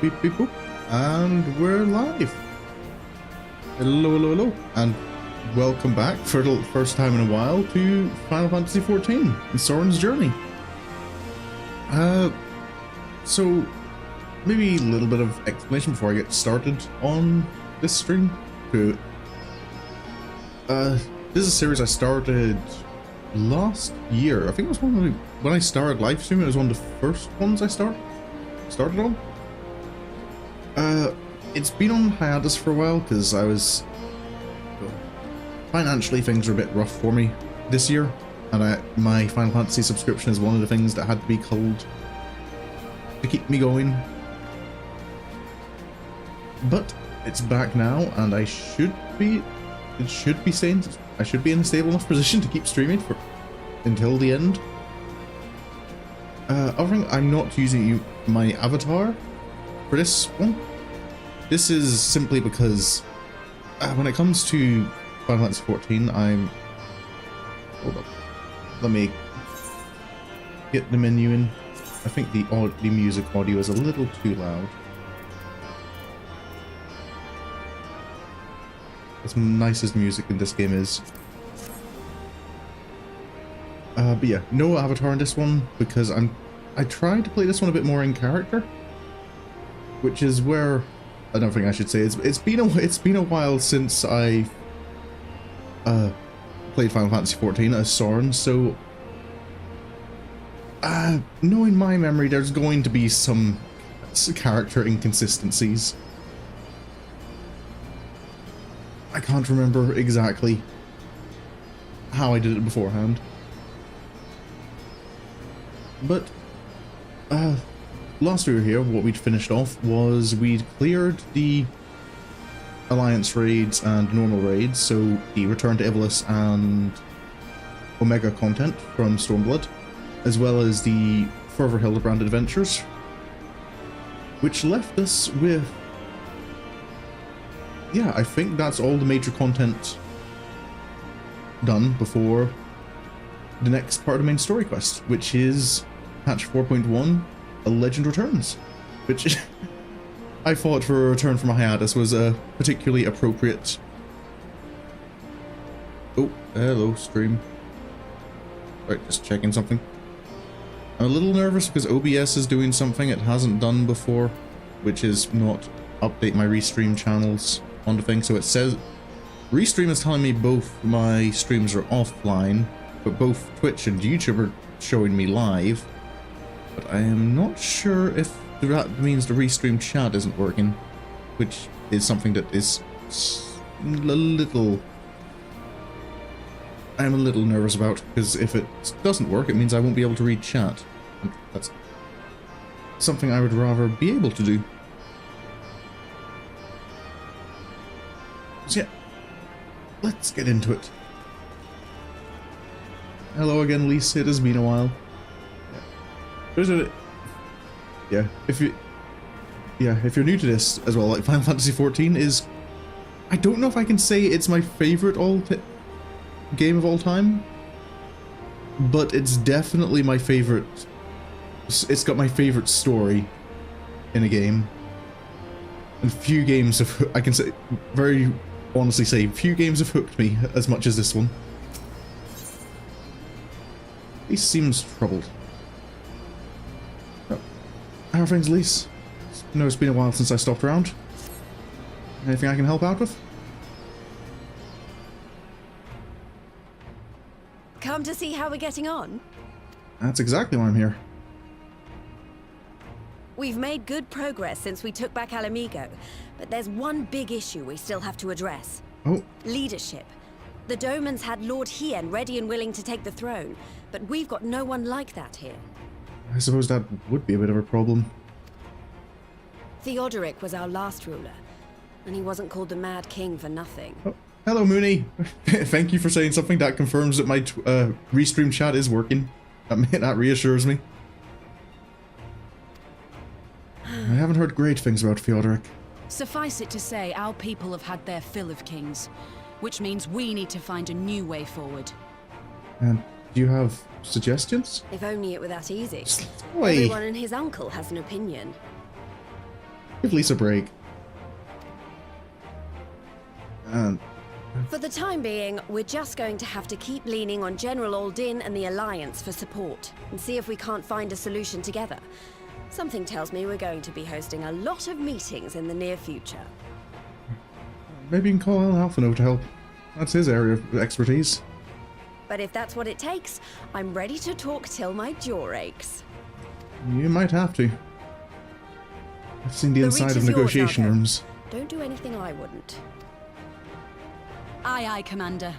Beep, beep, boop. And we're live. Hello, hello, hello. And welcome back for the first time in a while to Final Fantasy XIV and Sorin's journey. So maybe a little bit of explanation before I get started on this stream. This is a series I started last year. I think it was when I started live streaming. It was one of the first ones I started on. It's been on hiatus for a while because financially things were a bit rough for me this year, and my Final Fantasy subscription is one of the things that had to be culled to keep me going. But it's back now, and I should be in a stable enough position to keep streaming until the end. Other thing, I'm not using my avatar for this one. This is simply because when it comes to Final Fantasy XIV, hold up. Let me get the menu in. I think the music audio is a little too loud. As nice as music in this game is. But yeah, no avatar in this one because I tried to play this one a bit more in character, which is where another thing I should say is it's been a while since I played Final Fantasy XIV as Sorin, so knowing my memory, there's going to be some character inconsistencies. I can't remember exactly how I did it beforehand. But last we were here, what we'd finished off was we'd cleared the Alliance raids and normal raids, so the return to Ivalice and Omega content from Stormblood, as well as the further Hildibrand adventures, which left us with, yeah, I think that's all the major content done before the next part of the main story quest, which is patch 4.1, A Legend Returns, which I thought for a return from a hiatus was a particularly appropriate. Oh, hello, stream. Right, just checking something. I'm a little nervous because OBS is doing something it hasn't done before, which is not update my restream channels on the thing. So it says restream is telling me both my streams are offline, but both Twitch and YouTube are showing me live. But I am not sure if that means the restream chat isn't working, which is something that is I'm a little nervous about, because if it doesn't work, it means I won't be able to read chat. And that's something I would rather be able to do. So yeah, let's get into it. Hello again, Lisa. It has been a while. If you're new to this as well, like Final Fantasy XIV is, I don't know if I can say it's my favorite game of all time, but it's definitely my favorite. It's got my favorite story in a game, and few games have, I can say, very honestly say, few games have hooked me as much as this one. He seems troubled. How are things, Lise? I know it's been a while since I stopped around. Anything I can help out with? Come to see how we're getting on? That's exactly why I'm here. We've made good progress since we took back Ala Mhigo, but there's one big issue we still have to address. Oh. Leadership. The Domans had Lord Hien ready and willing to take the throne, but we've got no one like that here. I suppose that would be a bit of a problem. Theodoric was our last ruler, and he wasn't called the Mad King for nothing. Oh, hello, Mooney. Thank you for saying something that confirms that my restream chat is working. That reassures me. I haven't heard great things about Theodoric. Suffice it to say, our people have had their fill of kings, which means we need to find a new way forward. And do you have suggestions? If only it were that easy. Oi. Everyone and his uncle has an opinion. Give Lisa a break. And For the time being, we're just going to have to keep leaning on General Aldin and the Alliance for support, and see if we can't find a solution together. Something tells me we're going to be hosting a lot of meetings in the near future. maybe you can call Alan Alphino to help. That's his area of expertise. But if that's what it takes, I'm ready to talk till my jaw aches. You might have to. I've seen the The inside reach of is yours, negotiation Aldo. rooms. Don't do anything I wouldn't. Aye, aye, Commander.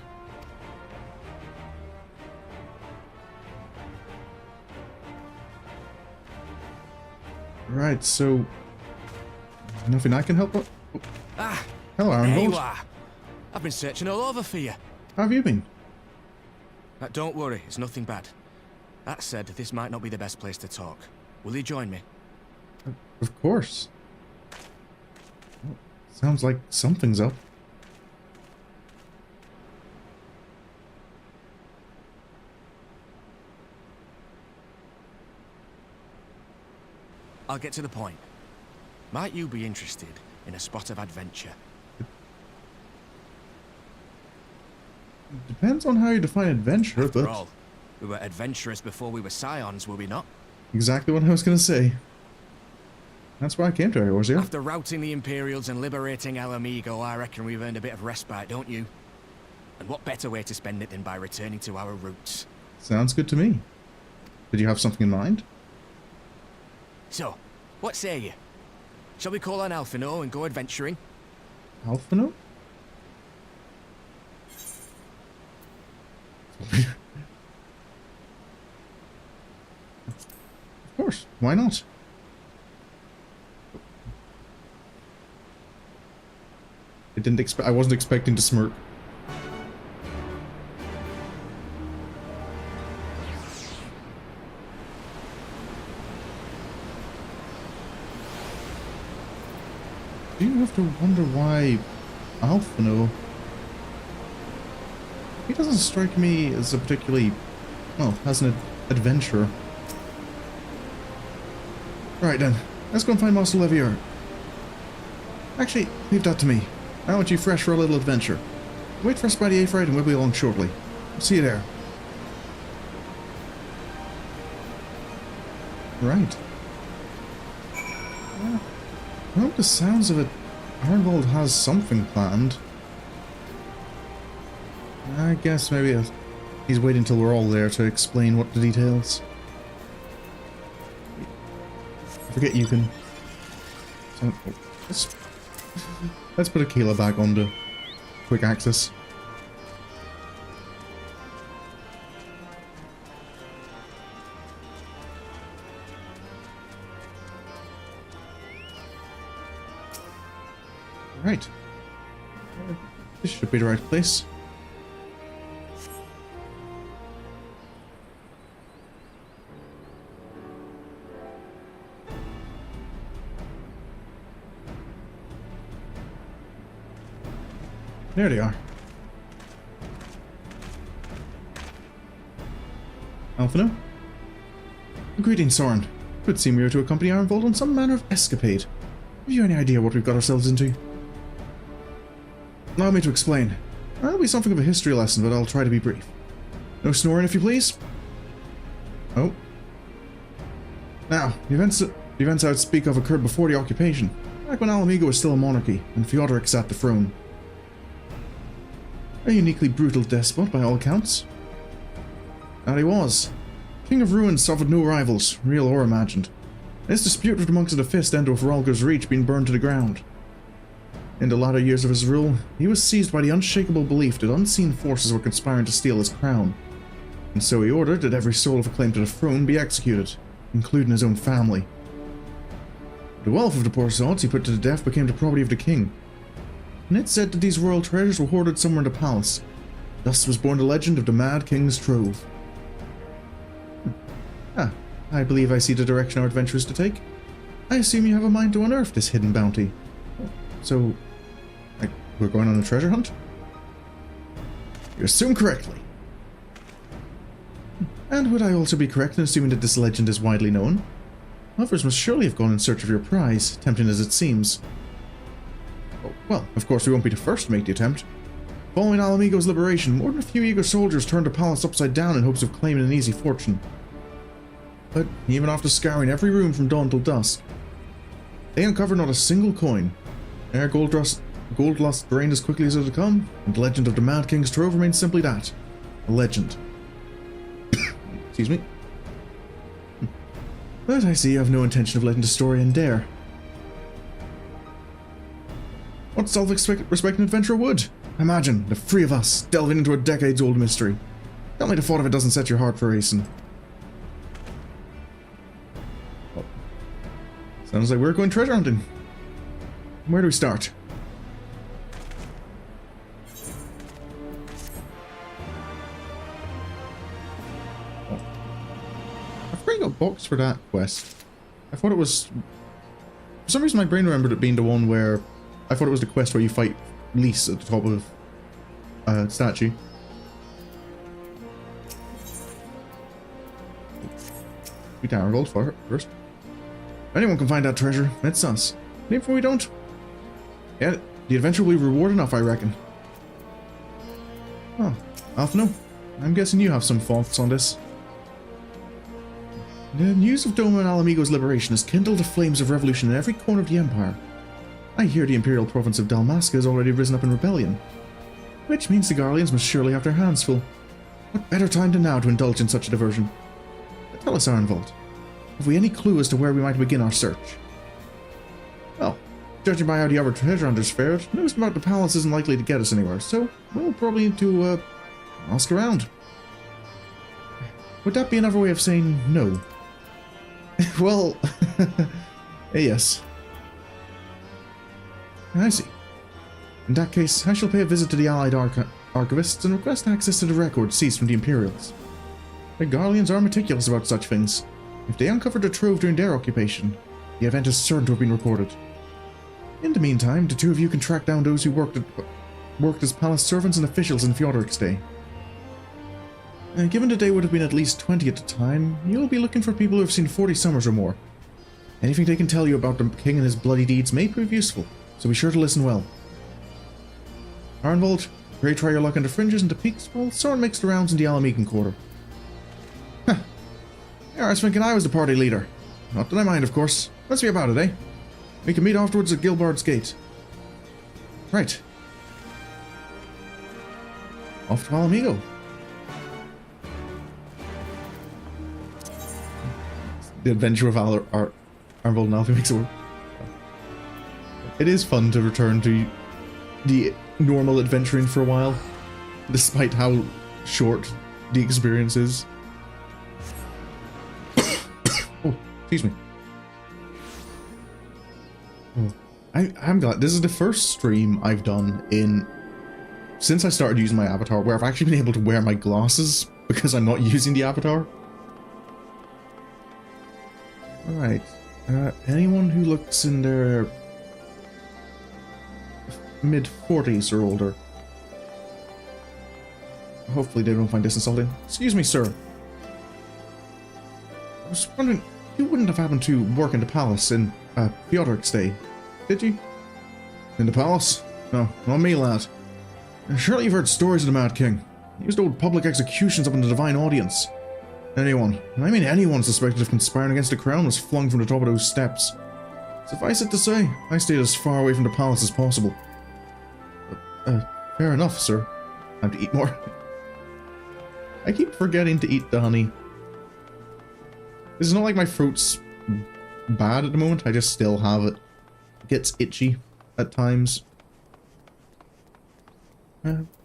Right, so... nothing I can help with? Oh. Ah, Hello, there you Arengold. are. I've been searching all over for you. How have you been? Don't worry, it's nothing bad. That said, this might not be the best place to talk. Will you join me? Of course. Well, sounds like something's up. I'll get to the point. Might you be interested in a spot of adventure? Depends on how you define adventure, After but... all, we were adventurous before we were scions, were we not? Exactly what I was gonna say. That's why I came to Eorzea. After routing the Imperials and liberating Ala Mhigo, I reckon we've earned a bit of respite, don't you? And what better way to spend it than by returning to our roots? Sounds good to me. Did you have something in mind? So, what say you? Shall we call on Alphino and go adventuring? Alphino? Of course, why not? I wasn't expecting to smirk. Do you have to wonder why Alphino? He doesn't strike me as a particularly, well, as an adventurer. Right then, let's go and find Master Levier. Actually, leave that to me. I want you fresh for a little adventure. Wait for us by the Aphrodite and we'll be along shortly. See you there. Right. Well, the sounds of it, Arnold has something planned. I guess maybe he's waiting till we're all there to explain what the details. I forget you can... So, let's put Akela back onto quick access. Right. This should be the right place. There they are. Alphino? Greetings, Sorin. It would seem we are to accompany our involved on some manner of escapade. Have you any idea what we've got ourselves into? Allow me to explain. That'll be something of a history lesson, but I'll try to be brief. No snoring, if you please. Oh. Now, the events I would speak of occurred before the occupation, back when Ala Mhigo was still a monarchy, and Theodoric sat the throne. A uniquely brutal despot, by all accounts. That he was. King of Ruin suffered no rivals, real or imagined. His dispute with the monks of the Fist ended with Rhalgr's Reach being burned to the ground. In the latter years of his rule, he was seized by the unshakable belief that unseen forces were conspiring to steal his crown, and so he ordered that every soul with a claim to the throne be executed, including his own family. The wealth of the poor sods he put to death became the property of the king, and it's said that these royal treasures were hoarded somewhere in the palace. Thus was born the legend of the Mad King's Trove. Ah, I believe I see the direction our adventure is to take. I assume you have a mind to unearth this hidden bounty. So, like, we're going on a treasure hunt? You assume correctly. And would I also be correct in assuming that this legend is widely known? Others must surely have gone in search of your prize, tempting as it seems. Oh, well, of course we won't be the first to make the attempt. Following Ala Mhigo's liberation, more than a few eager soldiers turned the palace upside down in hopes of claiming an easy fortune. But even after scouring every room from dawn till dusk, they uncovered not a single coin. Their gold lust drained as quickly as it had come, and the legend of the Mad King's trove remains simply that, a legend. Excuse me. But I see you have no intention of letting the story end there. What self-respecting adventurer would? Imagine, the three of us, delving into a decades-old mystery. Tell me the thought of it doesn't set your heart for racing. Well, sounds like we're going treasure hunting. Where do we start? Oh. I've already got a box for that quest. I thought it was... For some reason my brain remembered it being the one where... I thought it was the quest where you fight Lise at the top of a statue. We down gold for it first. If anyone can find that treasure, it's us. And even if we don't, yeah, the adventure will be reward enough, I reckon. Oh, Alphino, I'm guessing you have some thoughts on this. The news of Doma and Ala Mhigo's liberation has kindled the flames of revolution in every corner of the Empire. I hear the Imperial province of Dalmasca has already risen up in rebellion, which means the Garleans must surely have their hands full. What better time than now to indulge in such a diversion? But tell us, Arnvold, have we any clue as to where we might begin our search? Well, judging by how the other treasure hunters fared, news about the palace isn't likely to get us anywhere, so we'll probably need to, ask around. Would that be another way of saying no? Well, yes. I see. In that case, I shall pay a visit to the Allied Archivists and request access to the records seized from the Imperials. The Garleans are meticulous about such things. If they uncovered a trove during their occupation, the event is certain to have been recorded. In the meantime, the two of you can track down those who worked as palace servants and officials in Fjordrik's day. Given the day would have been at least 20 at the time, you'll be looking for people who have seen 40 summers or more. Anything they can tell you about the king and his bloody deeds may prove useful, so be sure to listen well. Arnvold, pray try your luck in the fringes and the peaks while Sorin makes the rounds in the Ala Mhigo quarter. Huh. Yeah, I was thinking I was the party leader. Not that I mind, of course. Let's be about it, eh? We can meet afterwards at Gilbard's Gate. Right. Off to Ala Mhigo. The adventure of Arnvold and Alfie makes it work. It is fun to return to the normal adventuring for a while, despite how short the experience is. Oh, excuse me. Oh, I'm glad. This is the first stream I've done since I started using my avatar where I've actually been able to wear my glasses because I'm not using the avatar. Alright. Anyone who looks in their mid-40s or older. Hopefully they don't find this insulting. Excuse me, sir. I was wondering, you wouldn't have happened to work in the palace in Fjordrik's day, did you? In the palace? No, not me, lad. Surely you've heard stories of the Mad King. He used to hold public executions up in the Divine Audience. Anyone, and I mean anyone suspected of conspiring against the crown was flung from the top of those steps. Suffice it to say, I stayed as far away from the palace as possible. Fair enough, sir. Time to eat more. I keep forgetting to eat the honey. It's not like my throat's bad at the moment, I just still have it. It gets itchy at times.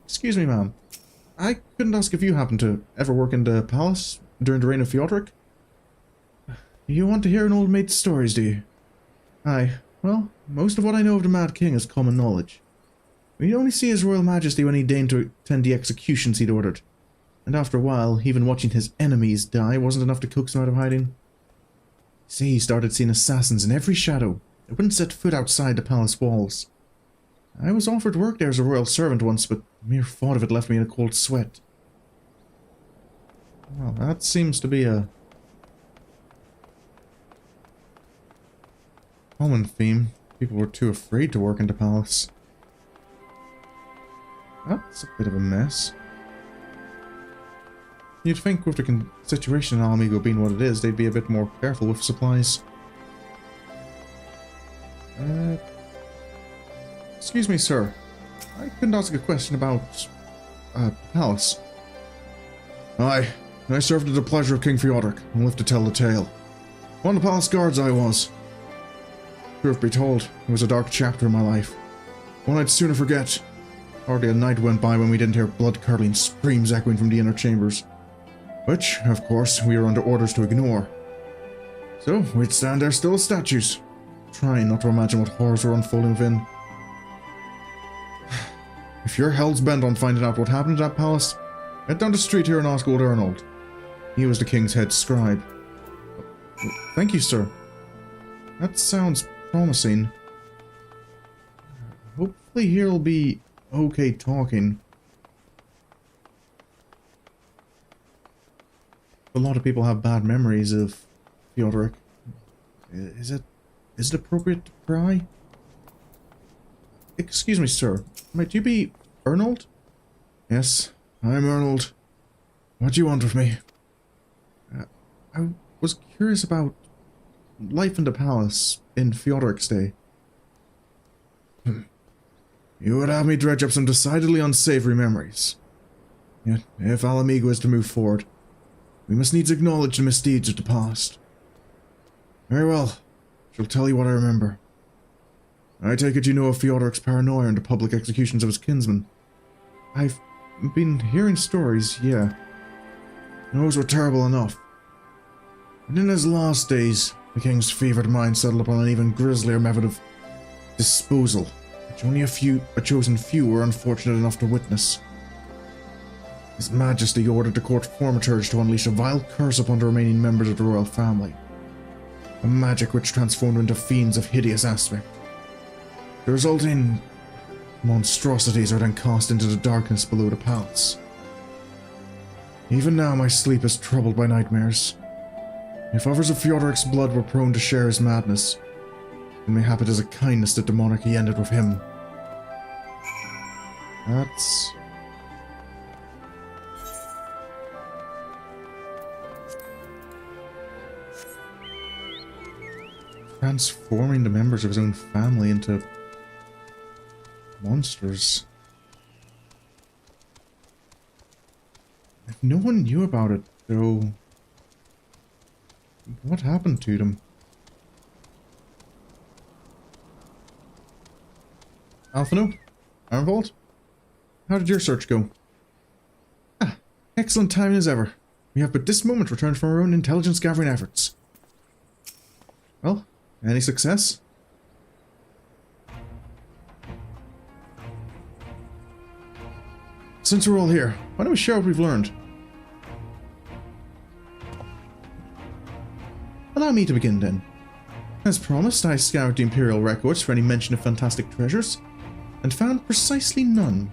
Excuse me, ma'am. I couldn't ask if you happened to ever work in the palace during the reign of Fjordrik? You want to hear an old mate's stories, do you? Aye. Well, most of what I know of the Mad King is common knowledge. We'd only see his royal majesty when he deigned to attend the executions he'd ordered. And after a while, even watching his enemies die wasn't enough to coax him out of hiding. See, he started seeing assassins in every shadow that wouldn't set foot outside the palace walls. I was offered work there as a royal servant once, but the mere thought of it left me in a cold sweat. Well, that seems to be a common theme. People were too afraid to work in the palace. That's a bit of a mess. You'd think with the situation in Ala Mhigo being what it is, they'd be a bit more careful with supplies. Excuse me, sir. I couldn't ask a question about, the palace. Aye, I served at the pleasure of King Feodric, and lived to tell the tale. One of the palace guards I was. Truth be told, it was a dark chapter in my life. One I'd sooner forget. Hardly a night went by when we didn't hear blood-curdling screams echoing from the inner chambers. Which, of course, we were under orders to ignore. So, we'd stand there still as statues, trying not to imagine what horrors were unfolding within. If you're hell's bent on finding out what happened to that palace, head down the street here and ask old Arnold. He was the king's head scribe. Thank you, sir. That sounds promising. Hopefully he'll be okay talking. A lot of people have bad memories of Feodric. Is it appropriate to pry? Excuse me, sir. Might you be Arnold? Yes, I'm Arnold. What do you want with me? I was curious about life in the palace in Feodric's day. You would have me dredge up some decidedly unsavory memories. Yet, if Ala Mhigo is to move forward, we must needs acknowledge the misdeeds of the past. Very well, shall tell you what I remember. I take it you know of Feodric's paranoia and the public executions of his kinsmen. I've been hearing stories, yeah. Those were terrible enough. And in his last days, the king's fevered mind settled upon an even grislier method of disposal, which only a chosen few were unfortunate enough to witness. His Majesty ordered the court formaturge to unleash a vile curse upon the remaining members of the royal family. A magic which transformed into fiends of hideous aspect. The resulting monstrosities are then cast into the darkness below the palace. Even now my sleep is troubled by nightmares. If others of Feodric's blood were prone to share his madness, it may happen as a kindness that the monarchy ended with him. That's... transforming the members of his own family into monsters. If no one knew about it, though, what happened to them? Alphino? Arnvold? How did your search go? Ah, excellent timing as ever. We have but this moment returned from our own intelligence gathering efforts. Well, any success? Since we're all here, why don't we share what we've learned? Allow me to begin then. As promised, I scoured the Imperial records for any mention of fantastic treasures, and found precisely none.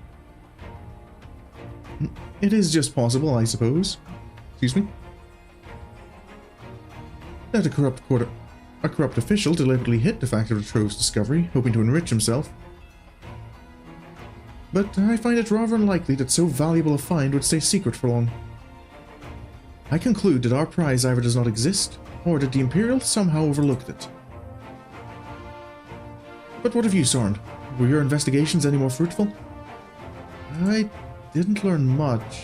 It is just possible, I suppose. Excuse me? That a corrupt official deliberately hid the fact of the trove's discovery, hoping to enrich himself. But I find it rather unlikely that so valuable a find would stay secret for long. I conclude that our prize either does not exist, or that the Imperial somehow overlooked it. But what of you, Sorin? Were your investigations any more fruitful? I didn't learn much.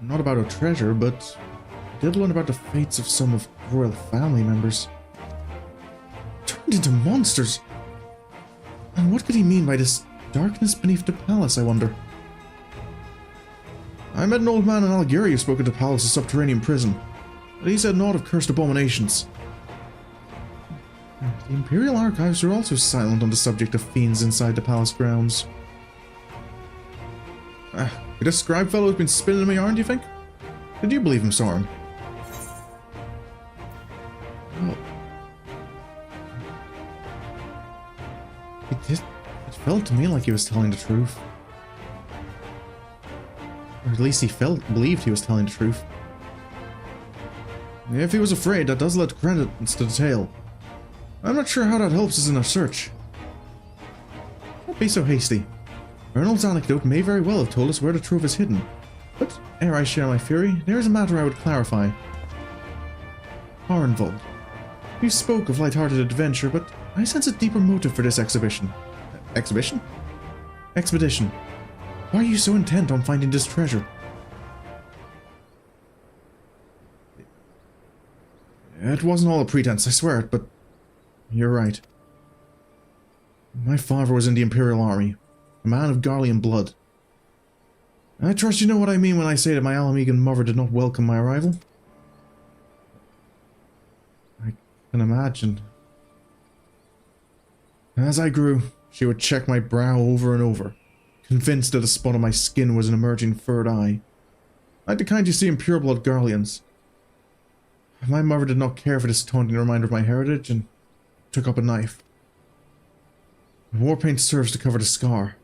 Not about a treasure, but I did learn about the fates of some of the royal family members. Turned into monsters! And what could he mean by this darkness beneath the palace, I wonder? I met an old man in Algeria who spoke of the palace's subterranean prison, but he said naught of cursed abominations. The Imperial archives are also silent on the subject of fiends inside the palace grounds. Could this scribe fellow have been spinning my yarn, do you think? Did you believe him, Sorin? Well, it felt to me like he was telling the truth. Or at least he believed he was telling the truth. If he was afraid, that does let credence to the tale. I'm not sure how that helps us in our search. Don't be so hasty. Arnold's anecdote may very well have told us where the trove is hidden. But, ere I share my theory, there is a matter I would clarify. Arnvold. You spoke of light-hearted adventure, but I sense a deeper motive for this exhibition. Exhibition? Expedition. Why are you so intent on finding this treasure? It wasn't all a pretense, I swear it, but you're right. My father was in the Imperial Army, a man of Garlean blood. I trust you know what I mean when I say that my Ala Mhigo mother did not welcome my arrival. I can imagine. As I grew, she would check my brow over and over, convinced that a spot on my skin was an emerging third eye. Like the kind you see in pureblood Garleans. My mother did not care for this taunting reminder of my heritage and took up a knife. War paint serves to cover the scar.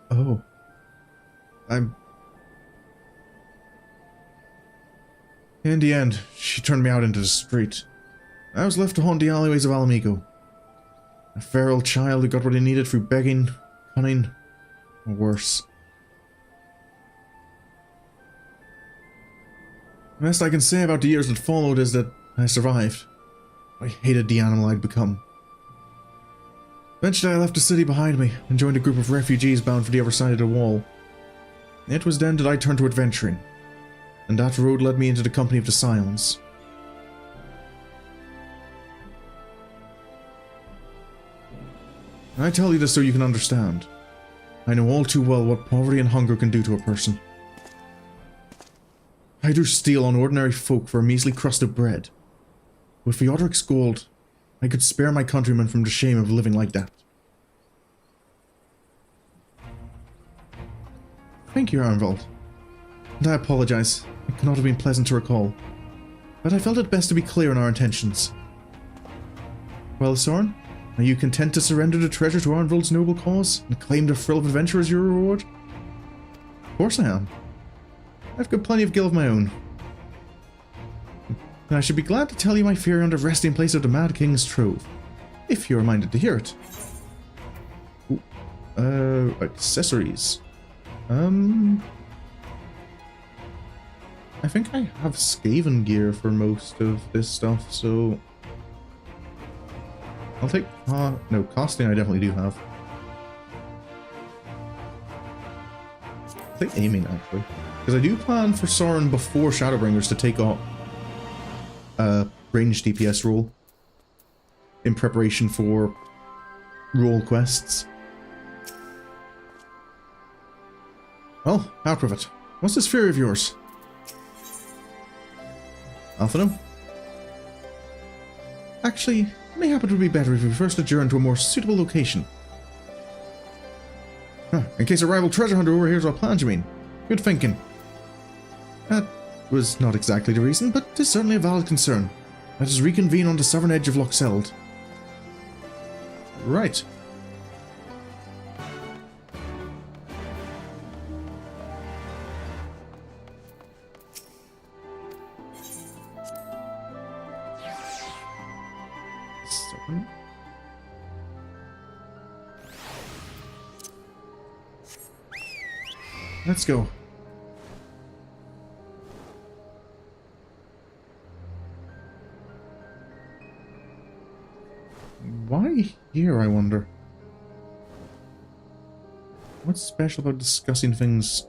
Oh. In the end, she turned me out into the street. I was left to haunt the alleyways of Ala Mhigo. A feral child who got what he needed through begging, cunning, or worse. The best I can say about the years that followed is that I survived. I hated the animal I'd become. Eventually I left the city behind me and joined a group of refugees bound for the other side of the wall. It was then that I turned to adventuring, and that road led me into the company of the Scions. I tell you this so you can understand. I know all too well what poverty and hunger can do to a person. I drew steel on ordinary folk for a measly crust of bread. With Theodoric's gold, I could spare my countrymen from the shame of living like that. Thank you, Arnvold. And I apologize. It cannot have been pleasant to recall. But I felt it best to be clear in our intentions. Well, Sorin, are you content to surrender the treasure to Arnvold's noble cause and claim the thrill of adventure as your reward? Of course I am. I've got plenty of gil of my own. And I should be glad to tell you my theory on the resting place of the Mad King's trove, if you're minded to hear it. Ooh, accessories. I think I have Skaven gear for most of this stuff, so I'll take, no, costing I definitely do have. I think aiming, actually. Because I do plan for Sorin before Shadowbringers to take up ranged DPS role in preparation for role quests. Well, out with it. What's this fear of yours? Alphino? Actually, it may happen to be better if we first adjourn to a more suitable location. Huh, in case a rival treasure hunter overhears our plans, you mean? Good thinking. That was not exactly the reason, but it is certainly a valid concern. Let us reconvene on the southern edge of Lochseld. Right. Let's go. Why here, I wonder? What's special about discussing things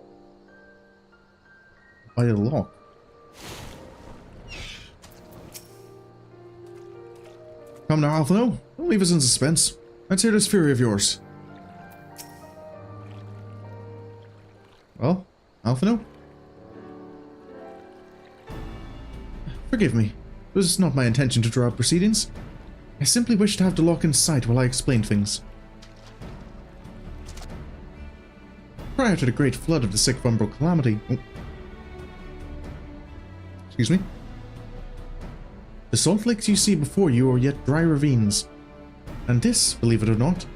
by the lock? Come now, Alphino. Don't leave us in suspense. Let's hear this fury of yours. Well, Alphino? Forgive me. It was not my intention to draw out proceedings. I simply wish to have the lock in sight while I explain things. Prior to the great flood of the Sick Umbral Calamity... Oh. Excuse me? The salt lakes you see before you are yet dry ravines. And this, believe it or not,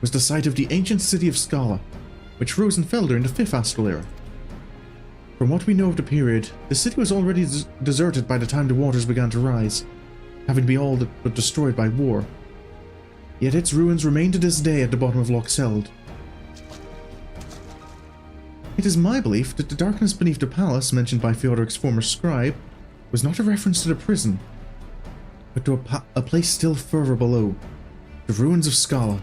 was the site of the ancient city of Scala, which rose and fell during the 5th Astral Era. From what we know of the period, the city was already deserted by the time the waters began to rise. having been all but destroyed by war. Yet its ruins remain to this day at the bottom of Loch Seld. It is my belief that the darkness beneath the palace mentioned by Theodoric's former scribe was not a reference to the prison, but to a place still further below, the ruins of Scala.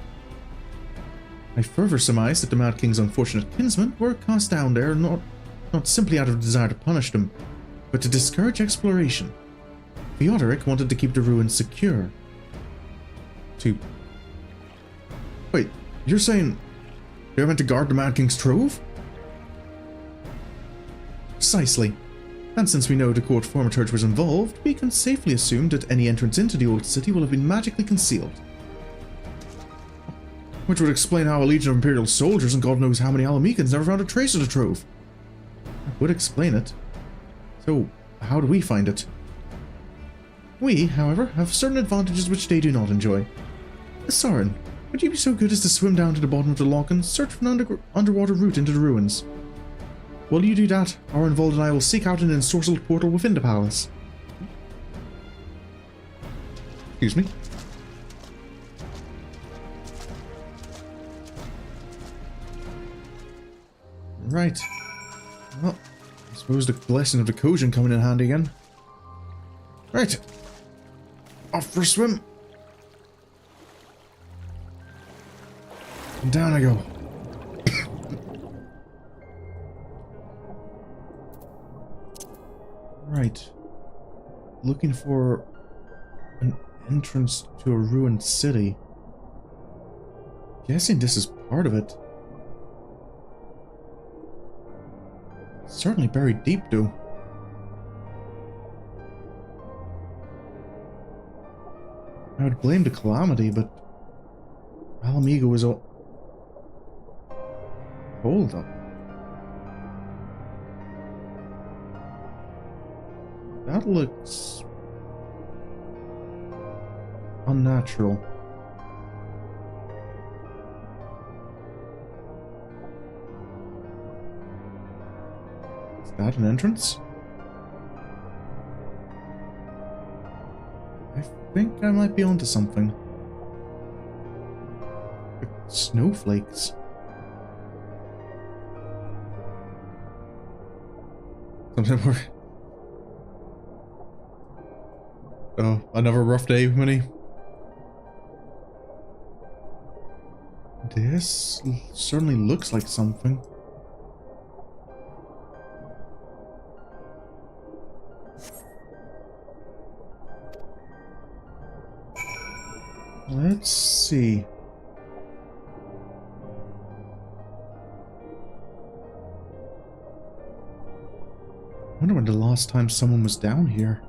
I further surmise that the Mad King's unfortunate kinsmen were cast down there not simply out of a desire to punish them, but to discourage exploration. Theodoric wanted to keep the ruins secure. Wait, you're saying they're meant to guard the Mad King's trove? Precisely. And since we know the court thaumaturge was involved, we can safely assume that any entrance into the old city will have been magically concealed. Which would explain how a legion of Imperial soldiers and God knows how many Ala Mhigans never found a trace of the trove. That would explain it. So, how do we find it? We, however, have certain advantages which they do not enjoy. Sorin, would you be so good as to swim down to the bottom of the loch and search for an underwater route into the ruins? While you do that, Arenvold and I will seek out an ensorcelled portal within the palace. Excuse me? Right. Well, I suppose the blessing of the Kojin coming in handy again. Right. Off for a swim. And down I go. Right. Looking for an entrance to a ruined city. Guessing this is part of it. Certainly buried deep, though. I would blame the calamity, but Ala Mhigo was all... Hold up. That looks... unnatural. Is that an entrance? I think I might be onto something. Like snowflakes. Something more... Oh, another rough day, Minnie. This certainly looks like something. Let's see. I wonder when the last time someone was down here.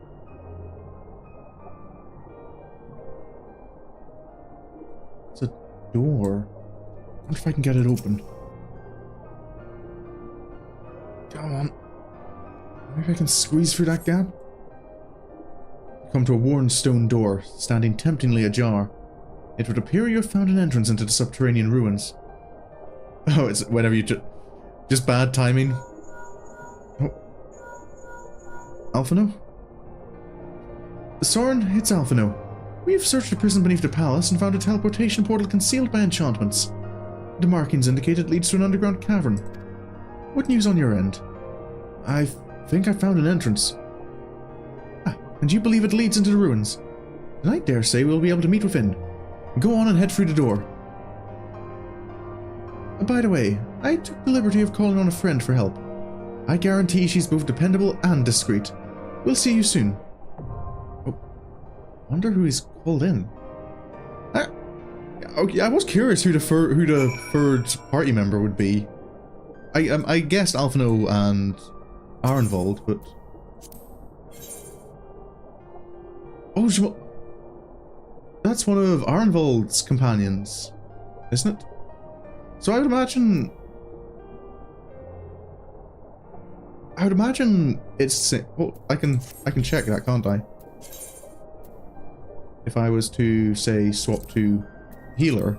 It's a door. I wonder if I can get it open. Come on. Maybe I can squeeze through that gap? Come to a worn stone door, standing temptingly ajar. It would appear you have found an entrance into the subterranean ruins. Oh, it's whenever you just bad timing. Oh. Alphino? Sorin, it's Alphino. We have searched the prison beneath the palace and found a teleportation portal concealed by enchantments. The markings indicate it leads to an underground cavern. What news on your end? I think I found an entrance. Ah, and you believe it leads into the ruins? Then I dare say we'll be able to meet within. Go on and head through the door. By the way, I took the liberty of calling on a friend for help. I guarantee she's both dependable and discreet. We'll see you soon. Oh, wonder who he's called in. Okay, I was curious who the third party member would be. I guessed Alphino and Arenvold, but oh, that's one of Arenvold's companions, isn't it? So I would imagine it's. Well, I can check that, can't I? If I was to say swap to healer.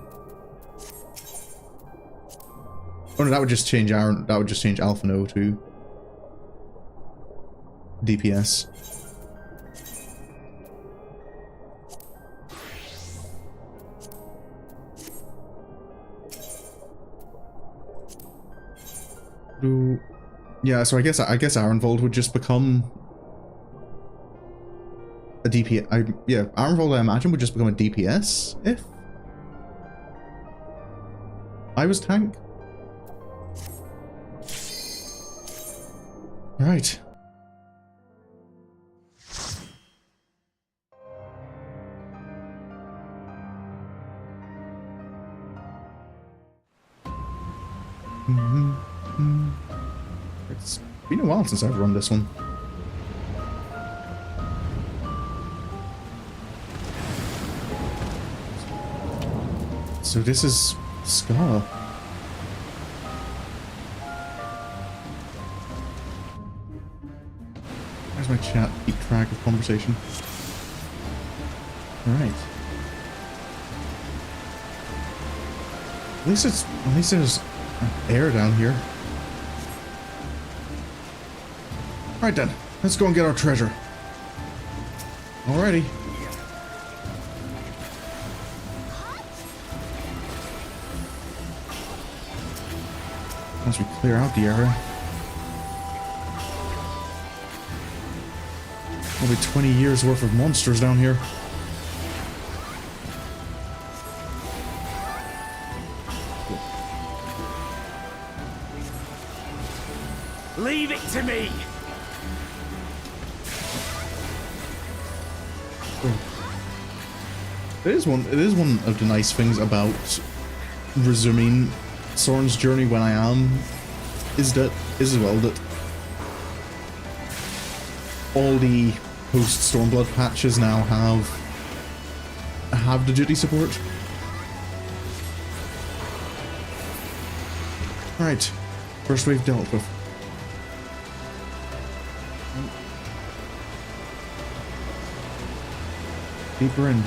Oh no, that would just change Alphino to DPS. Yeah, so I guess Arenvold would just become a DPS. Yeah, Arenvold I imagine would just become a DPS if I was tank. Right. It's been a while since I've run this one. So this is Scar. Where's my chat? Keep track of conversation. Alright. At least there's air down here. Alright then, let's go and get our treasure. Alrighty. Once we clear out the area. Probably 20 years worth of monsters down here. Leave it to me! It is one of the nice things about resuming Sorin's journey when I am, is as well that all the post Stormblood patches now have the duty support. Right, first wave dealt with. Deeper in.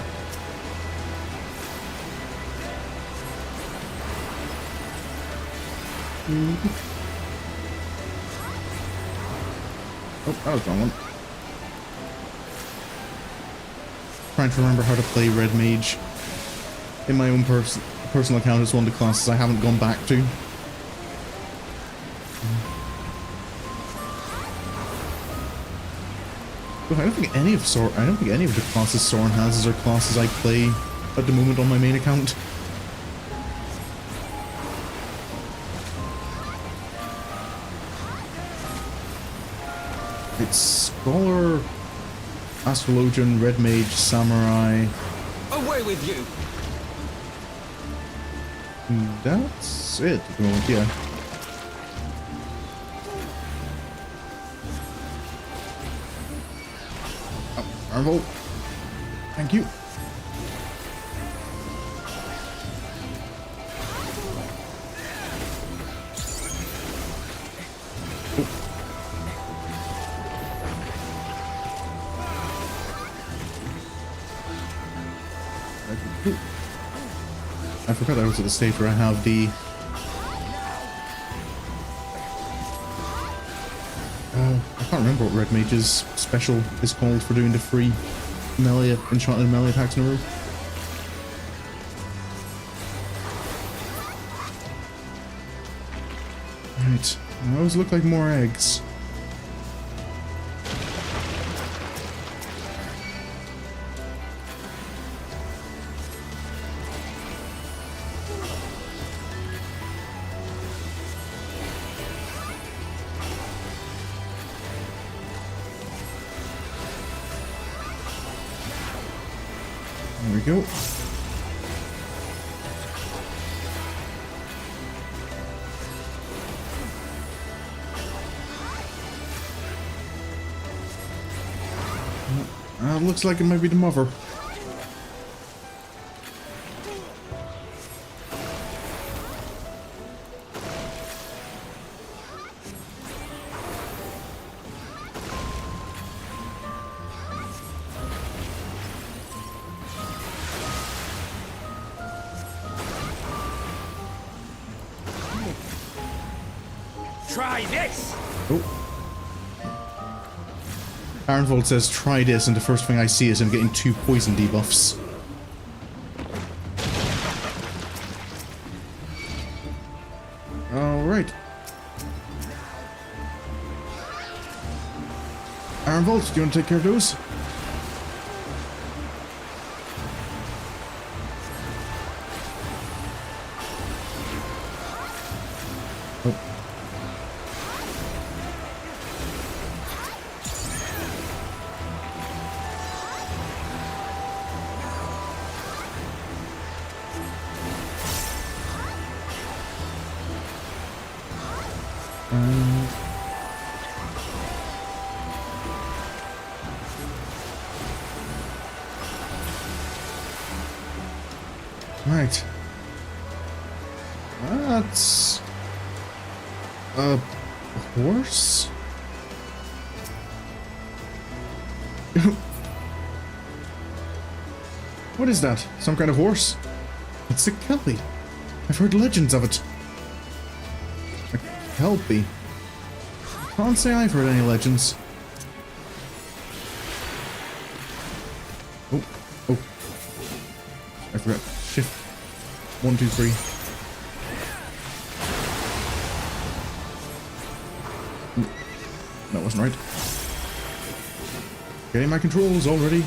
Oh, that was the wrong one. Trying to remember how to play Red Mage in my own personal account. It's one of the classes I haven't gone back to. But I don't think any of the classes Sorin has are classes I play at the moment on my main account. It's Scholar, Astrologian, Red Mage, Samurai. Away with you! That's it at the moment, yeah. Oh, Armvolt. Thank you. I forgot I was at the stage where I have the I can't remember what Red Mage's special is called for doing the free melee enchanted melee attacks in a row. Right, those look like more eggs. There we go. Looks like it might be the mother. Try this! Oh. Arenvold says try this, and the first thing I see is him getting 2 poison debuffs. Alright. Iron Vault, do you want to take care of those? Oh. Right. That's a horse? What is that? Some kind of horse? It's a kelpie. I've heard legends of it. A kelpie? Can't say I've heard any legends. Oh, oh. I forgot. Shift. 1, 2, 3. That wasn't right. Getting my controls already.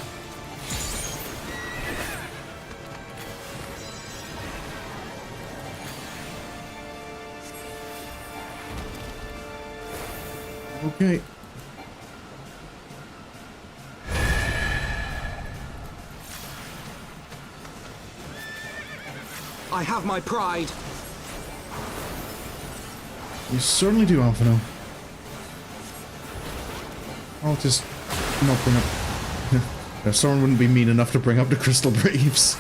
Okay. I have my pride. You certainly do, Alphino. I'll just not bring up... If Sorin wouldn't be mean enough to bring up the Crystal Braves.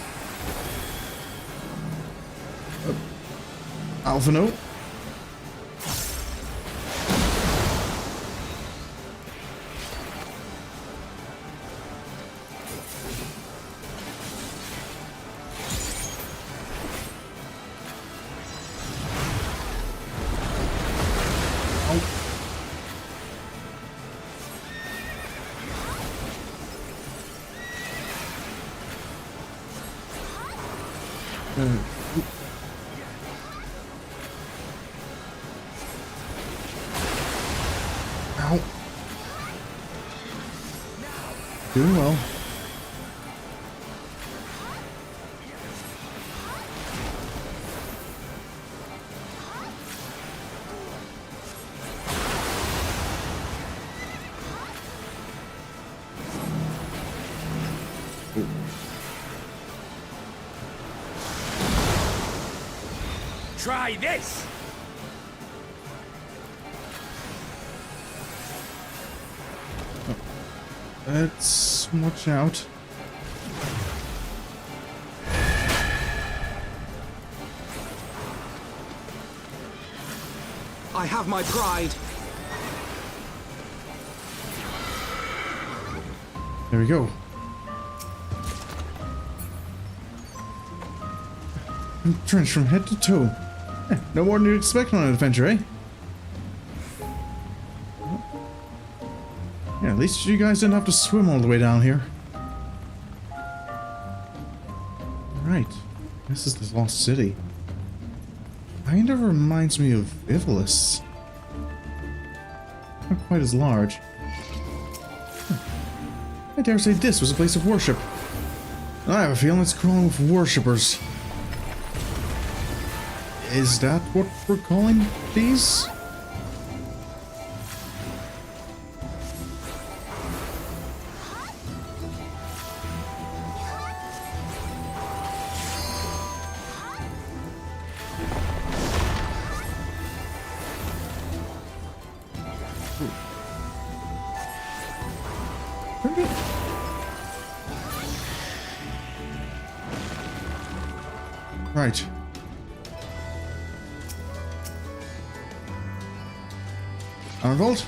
Alphino? Ow. Doing well. Try this! Let's watch out. I have my pride. There we go. I'm drenched from head to toe. No more than you'd expect on an adventure, eh? Yeah, at least you guys didn't have to swim all the way down here. Right. This is the Lost City. Kind of reminds me of Ivalice. Not quite as large. I dare say this was a place of worship. I have a feeling it's crawling with worshippers. Is that what we're calling these? Right. Iron Vault.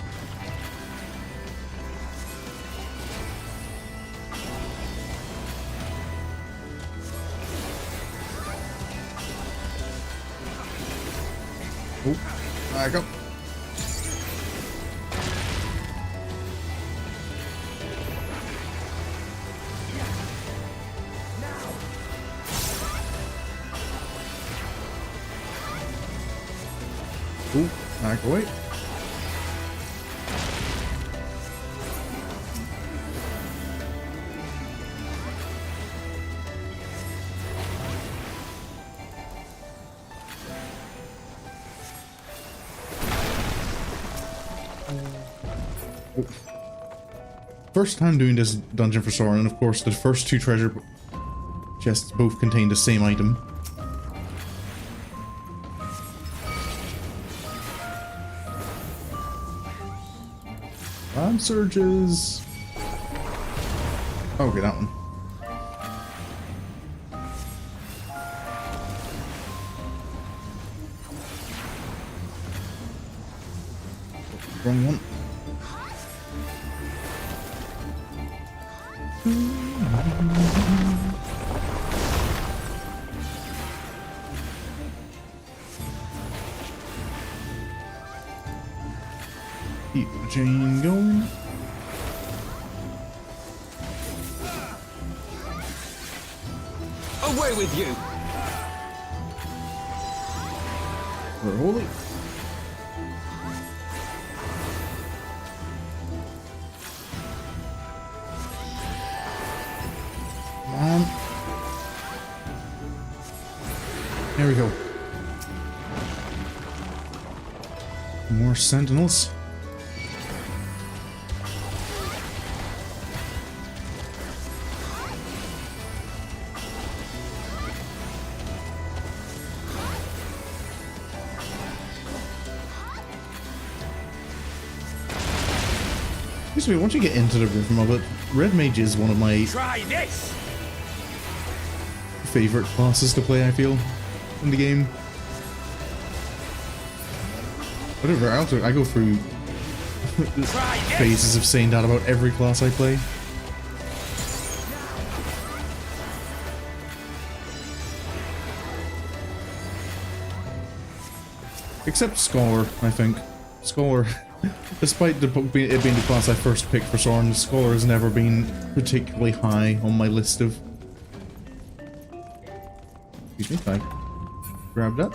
Oh, back up. Ooh, back away. First time doing this dungeon for Sorin, and of course the first two treasure chests both contain the same item. Surges. Okay, that one. Wrong one. Keep the chain going. Away with you! We're holy. Come on. There we go. More sentinels. Basically, once you get into the rhythm of it, Red Mage is one of my favorite classes to play, I feel, in the game. Whatever, I go through phases of saying that about every class I play. Except Scholar, I think. Scholar, despite it being the class I first picked for Sorin, Scholar has never been particularly high on my list of... Excuse me, if I grab that.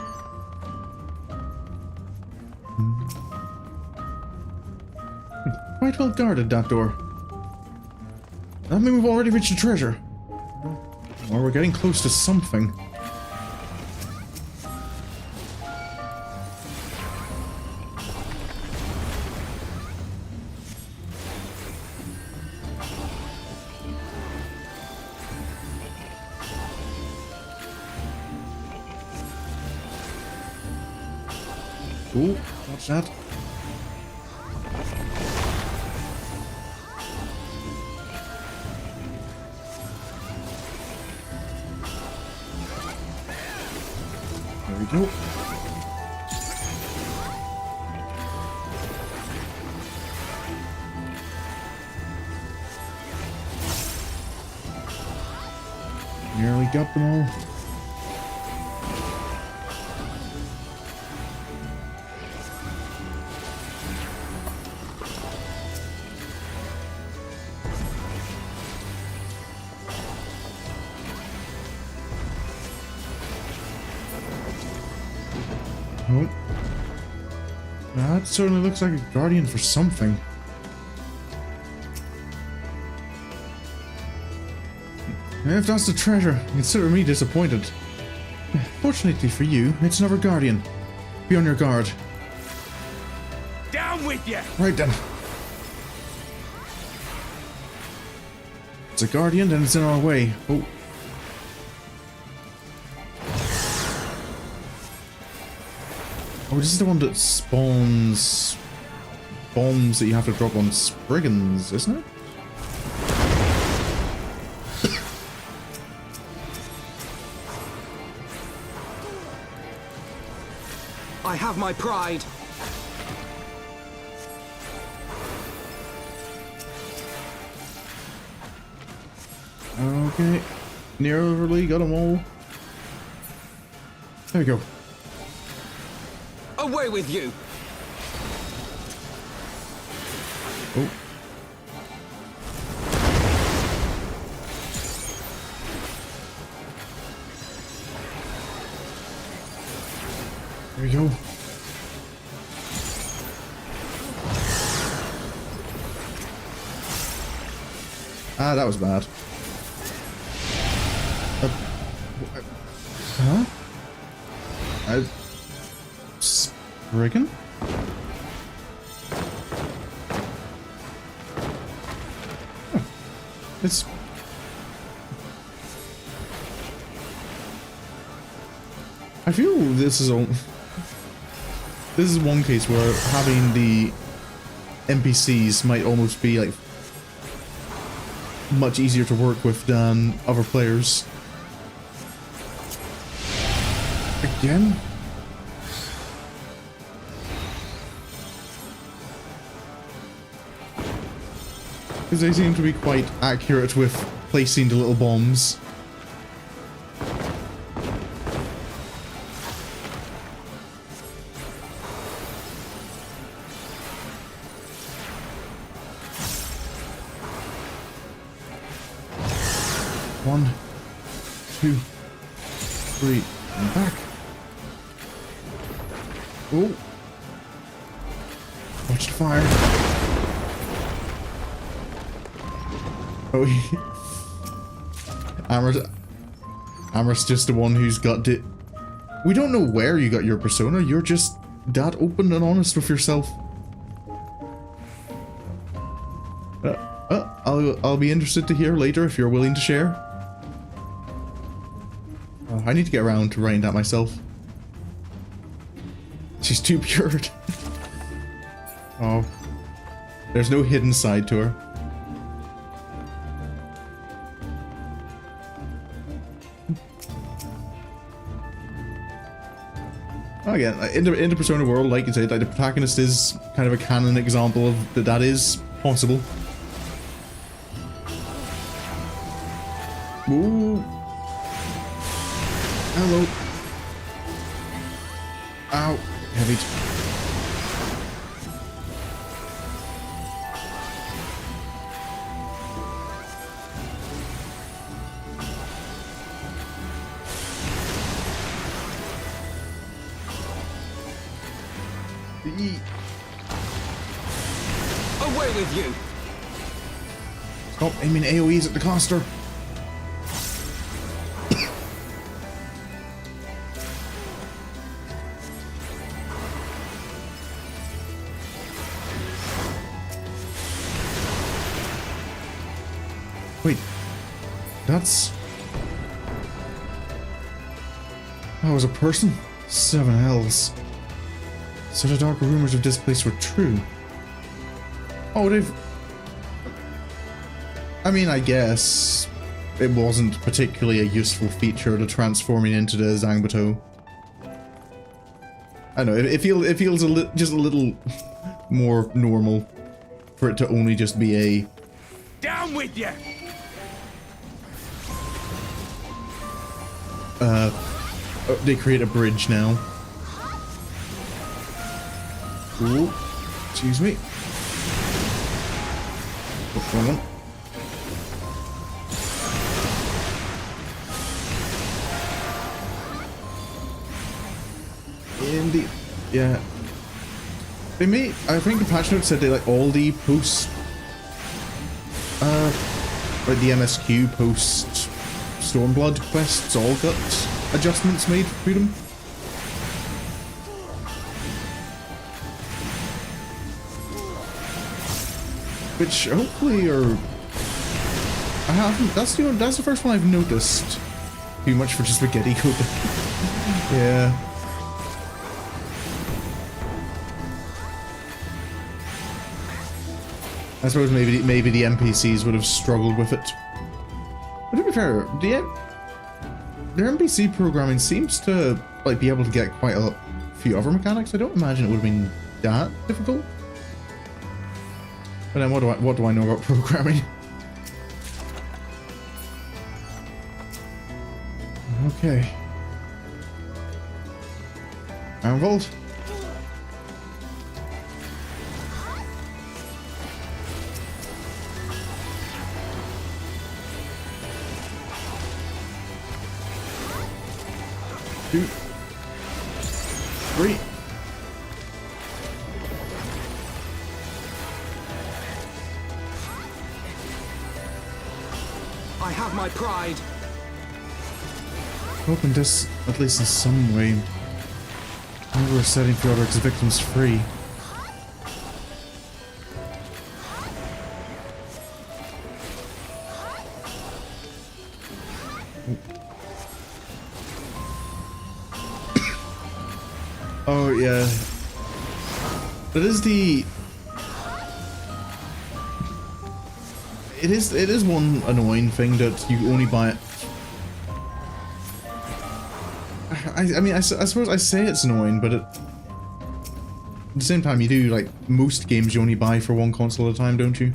Quite well guarded, that door. That means we've already reached the treasure. Or we're getting close to something. Ooh, watch that. There we go. Nearly got them all. Oh. That certainly looks like a guardian for something. If that's the treasure, consider me disappointed. Fortunately for you, it's another guardian. Be on your guard. Down with you! Right then. It's a guardian, then it's in our way. Oh. Oh, this is the one that spawns bombs that you have to drop on Spriggans, isn't it? I have my pride. Okay. Nearly got them all. There we go. Away with you! Oh. There we go. Ah, that was bad. Huh? Spriggan? It's... I feel this is one case where having the NPCs might almost be like much easier to work with than other players. Again? Because they seem to be quite accurate with placing the little bombs. One, two, three, and back. Oh. Watch the fire. Oh, Amher's just the one who's got it. We don't know where you got your persona. You're just that open and honest with yourself. I'll be interested to hear later if you're willing to share. I need to get around to writing that myself. She's too pure. Oh. There's no hidden side to her. Oh, again, in the Persona world, like you said, like the protagonist is kind of a canon example of that is possible. Ooh. Hello. Ow. Heavy. Away with you! Stop aiming AoEs at the caster. Wait, that was a person? 7 hells. So the dark rumors of this place were true. Oh, they've... I mean, I guess it wasn't particularly a useful feature to transforming into the Zangbato. I don't know, it feels just a little more normal for it to only just be a... Down with you! They create a bridge now. Ooh, excuse me. What's going on? Indeed. Yeah. They may, I think the patch note said they like all the post like the MSQ post Stormblood quests all got adjustments made to them. Which hopefully are... I haven't... That's the first one I've noticed. Too much for just spaghetti code. Yeah. I suppose maybe the NPCs would have struggled with it. But to be fair, their NPC programming seems to like be able to get quite a few other mechanics. I don't imagine it would have been that difficult. But then what do I know about programming? Okay. Ironvolt. Two. Three. I have my pride. Hoping this, at least in some way, maybe we're setting Theodoric's victims free. Oh yeah. It is the... It is one annoying thing that you only buy it. I mean, I suppose I say it's annoying, but at the same time, you do, like, most games you only buy for one console at a time, don't you?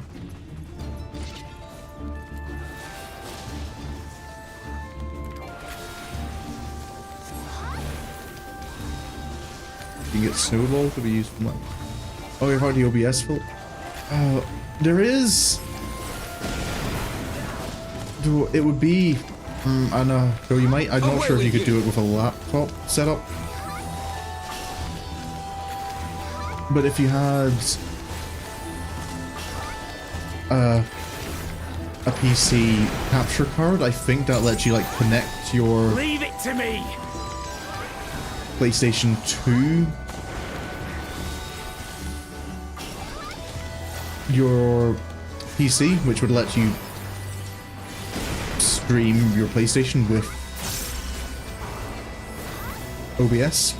You can get Snowball to be used for what? Oh, you've already OBS full? There is... Though it would be... I know, though you might... I'm not sure if you could do it with a laptop setup. But if you had... a PC capture card, I think that lets you, like, connect your... Leave it to me! PlayStation 2... your PC, which would let you stream your PlayStation with OBS.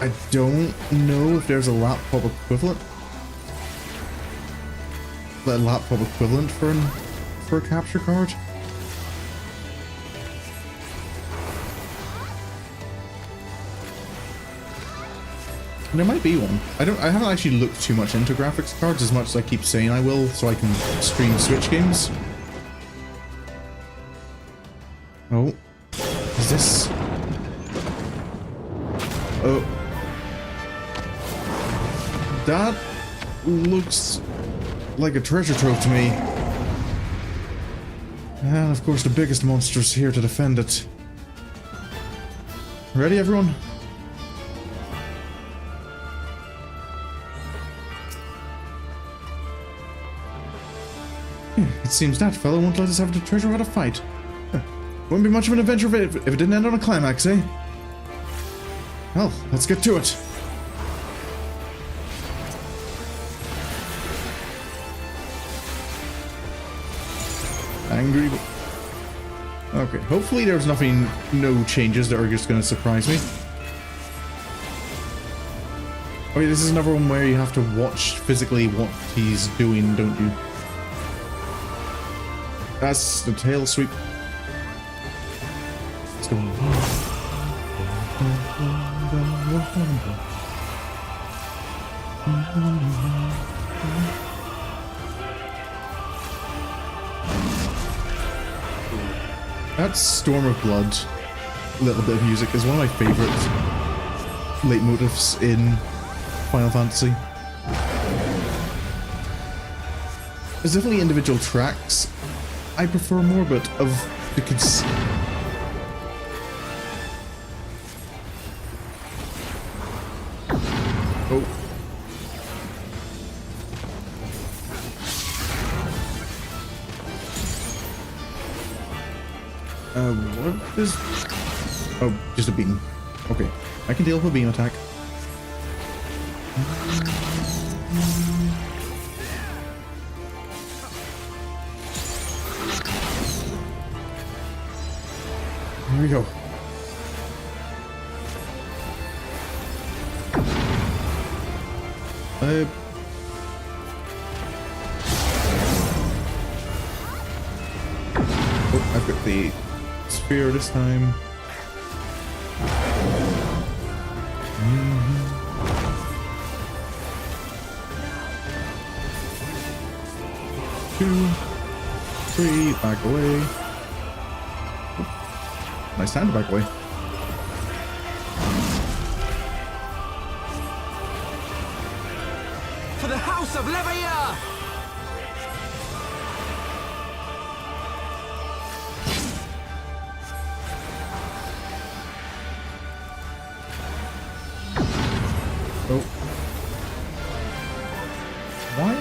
I don't know if there's a laptop equivalent. A laptop equivalent for a capture card. There might be one. I haven't actually looked too much into graphics cards as much as I keep saying I will, so I can stream Switch games. Oh. Is this... Oh. That looks like a treasure trove to me. And of course the biggest monster's here to defend it. Ready, everyone? It seems that fellow won't let us have the treasure without a fight. Wouldn't be much of an adventure if it didn't end on a climax, eh? Well, let's get to it. Angry... Okay, hopefully there's no changes that are just gonna surprise me. Okay, this is another one where you have to watch physically what he's doing, don't you? That's the tail sweep. Let's go. That Storm of Blood little bit of music is one of my favorite leitmotifs in Final Fantasy. There's definitely individual tracks I prefer more, but of the Oh. What is... Oh, just a beam. Okay. I can deal with a beam attack. Here we go. Oh, I've got the spear this time. Two, three, back away. Nice time to back away. For the House of Levailleur! Oh. Why?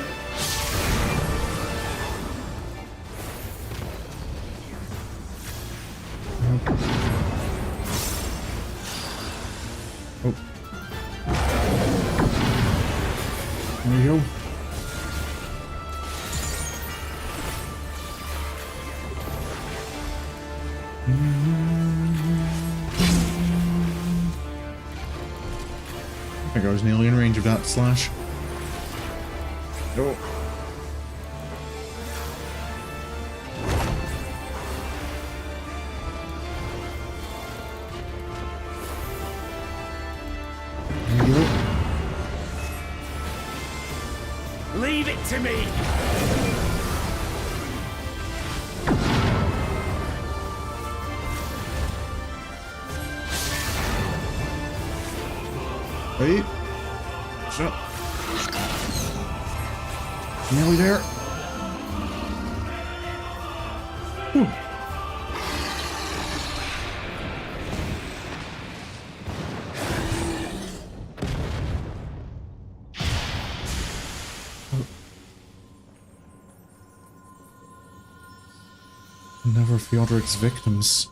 Oh. There we go. I think I was nearly in range of that slash. No. There you go. Leave it to me! Wait. Shut. Nearly there. Whew. Never Theodoric's victims.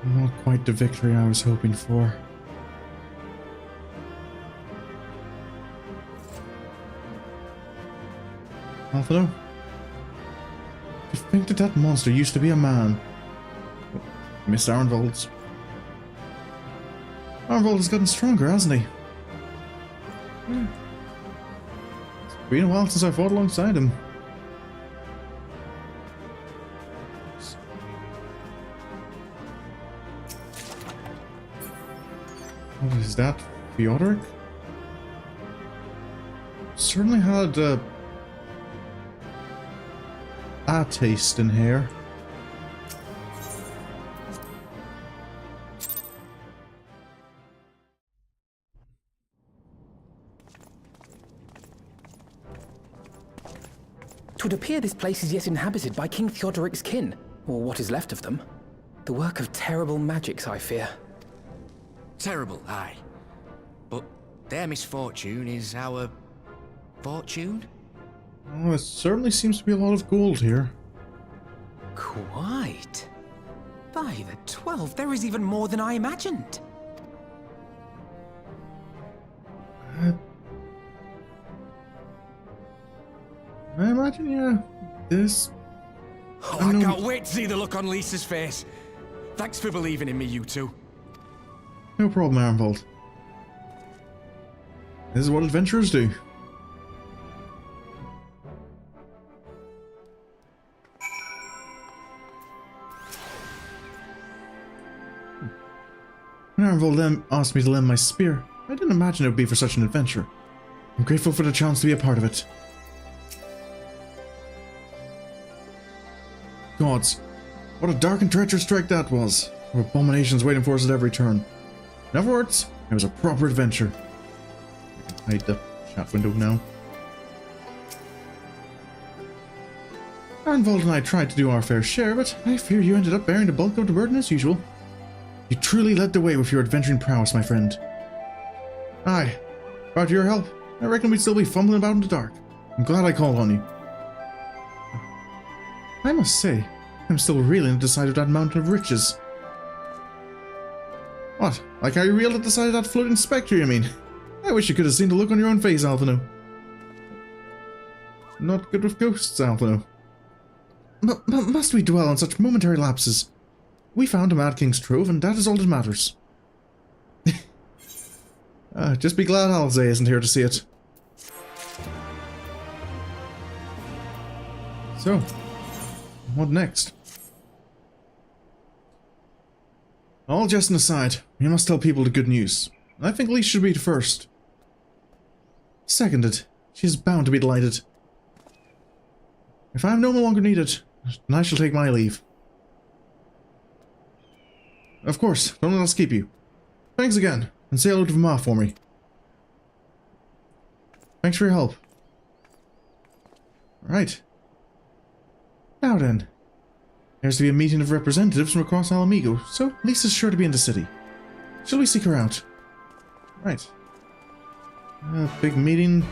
Not quite the victory I was hoping for. Alphino? To think that that monster used to be a man. Miss Arnvold's. Arnvold has gotten stronger, hasn't he? It's been a while since I fought alongside him. What is that? Theodoric? Certainly had a taste in here. It would appear this place is yet inhabited by King Theodoric's kin, or what is left of them. The work of terrible magics, I fear. Terrible, aye. But their misfortune is our fortune? Oh, it certainly seems to be a lot of gold here. Quite. By the 12, there is even more than I imagined. I imagine, yeah, this... Oh, I can't wait to see the look on Lisa's face. Thanks for believing in me, you two. No problem, Arnvold. This is what adventurers do. When Arnvold asked me to lend my spear, I didn't imagine it would be for such an adventure. I'm grateful for the chance to be a part of it. Gods, what a dark and treacherous trek that was. There were abominations waiting for us at every turn. In other words, it was a proper adventure. I can hide the chat window now. Arnvold and I tried to do our fair share, but I fear you ended up bearing the bulk of the burden as usual. You truly led the way with your adventuring prowess, my friend. Aye, without your help, I reckon we'd still be fumbling about in the dark. I'm glad I called on you. I must say, I'm still reeling at the sight of that mountain of riches. What? Like how you reeled at the sight of that floating spectre, you mean? I wish you could have seen the look on your own face, Alphino. Not good with ghosts, Alphino. But must we dwell on such momentary lapses? We found a Mad King's trove, and that is all that matters. Just be glad Alze isn't here to see it. So, what next? All jesting aside, we must tell people the good news. I think Lise should be the first. Seconded. She is bound to be delighted. If I am no longer needed, then I shall take my leave. Of course, don't let us keep you. Thanks again, and say hello to Vama for me. Thanks for your help. Right. Now then. There's to be a meeting of representatives from across Ala Mhigo, so Lisa's sure to be in the city. Shall we seek her out? Right. Big meeting.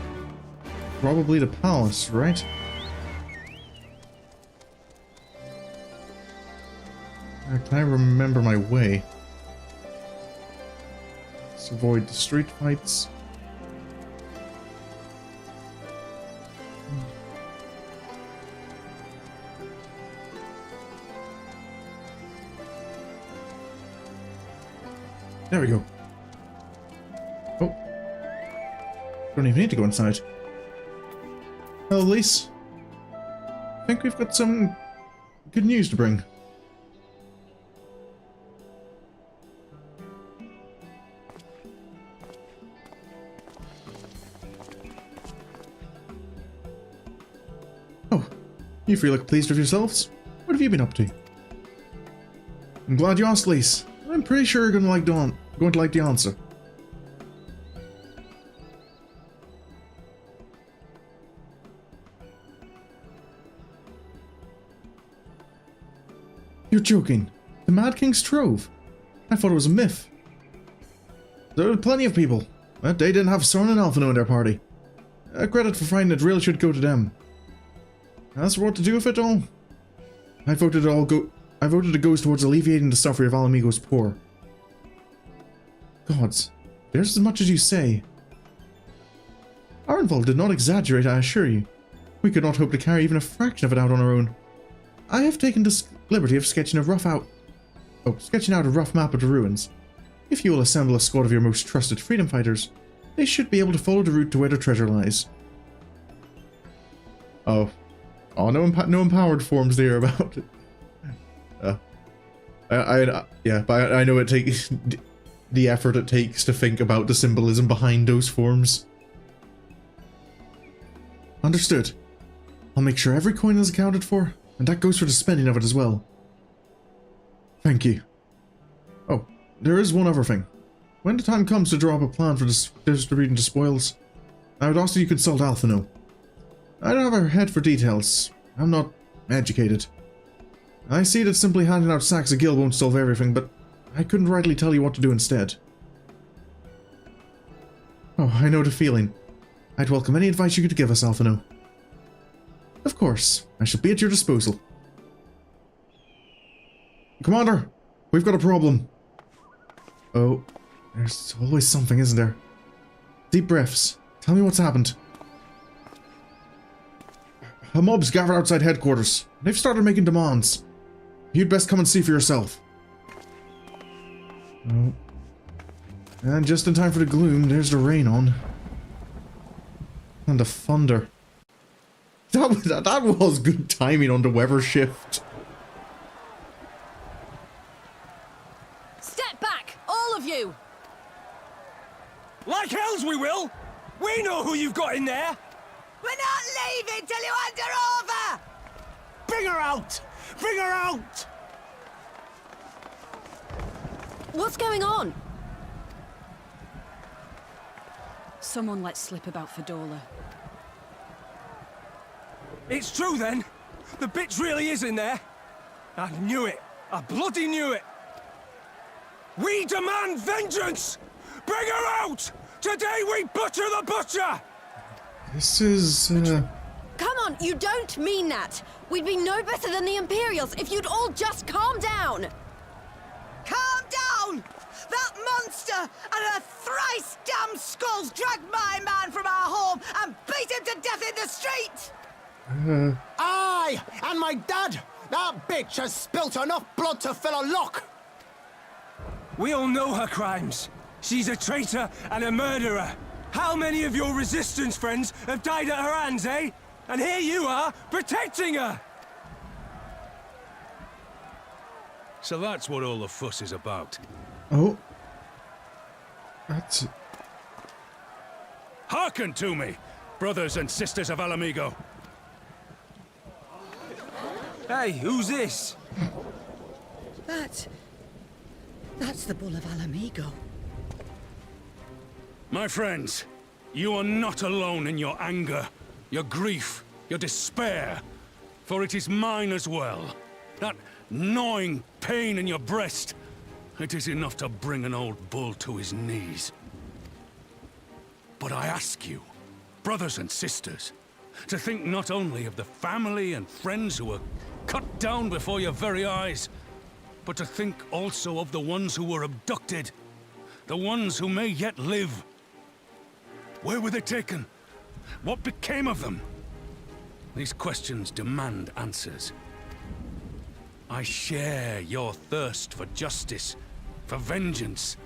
Probably the palace, right? Can I remember my way? Let's avoid the street fights. There we go. Oh. Don't even need to go inside. Hello, Elise. I think we've got some good news to bring. Oh, you three look pleased with yourselves. What have you been up to? I'm glad you asked, Lise. I'm pretty sure you're going to like the answer. You're joking. The Mad King's Trove. I thought it was a myth. There were plenty of people, but they didn't have Sorin and Alphino in their party. Credit for finding it really should go to them. As for what to do with it all, I voted it goes towards alleviating the suffering of Ala Mhigo's poor. Gods, there's as much as you say. Arnval did not exaggerate, I assure you. We could not hope to carry even a fraction of it out on our own. I have taken the liberty of sketching out a rough map of the ruins. If you will assemble a squad of your most trusted freedom fighters, they should be able to follow the route to where the treasure lies. Oh, no empowered forms there about it. Yeah, but I know it takes the effort it takes to think about the symbolism behind those forms. Understood. I'll make sure every coin is accounted for, and that goes for the spending of it as well. Thank you. Oh, there is one other thing. When the time comes to draw up a plan for distributing the spoils, I would ask that you consult Alphino. I don't have a head for details. I'm not educated. I see that simply handing out sacks of gil won't solve everything, but I couldn't rightly tell you what to do instead. Oh, I know the feeling. I'd welcome any advice you could give us, Alphino. Of course, I shall be at your disposal. Commander, we've got a problem. Oh, there's always something, isn't there? Deep breaths. Tell me what's happened. A mob's gathered outside headquarters. They've started making demands. You'd best come and see for yourself. Oh. And just in time for the gloom, there's the rain on. And the thunder. That was good timing on the weather shift. Step back, all of you! Like hells we will! We know who you've got in there! We're not leaving till you hand her over! Bring her out! Bring her out! What's going on? Someone let slip about Fedorla. It's true then! The bitch really is in there! I knew it! I bloody knew it! We demand vengeance! Bring her out! Today we butcher the butcher! This is, Come on, you don't mean that! We'd be no better than the Imperials if you'd all just calm down! Calm down! That monster and her thrice damned skulls dragged my man from our home and beat him to death in the street! Aye! And my dad! That bitch has spilt enough blood to fill a lock! We all know her crimes. She's a traitor and a murderer. How many of your resistance friends have died at her hands, eh? And here you are, protecting her! So that's what all the fuss is about. oh. That's... Hearken to me, brothers and sisters of Ala Mhigo. Hey, who's this? That's the bull of Ala Mhigo. My friends, you are not alone in your anger, your grief, your despair, for it is mine as well. That gnawing pain in your breast, it is enough to bring an old bull to his knees. But I ask you, brothers and sisters, to think not only of the family and friends who were cut down before your very eyes, but to think also of the ones who were abducted. The ones who may yet live. Where were they taken? What became of them? These questions demand answers. I share your thirst for justice, for vengeance.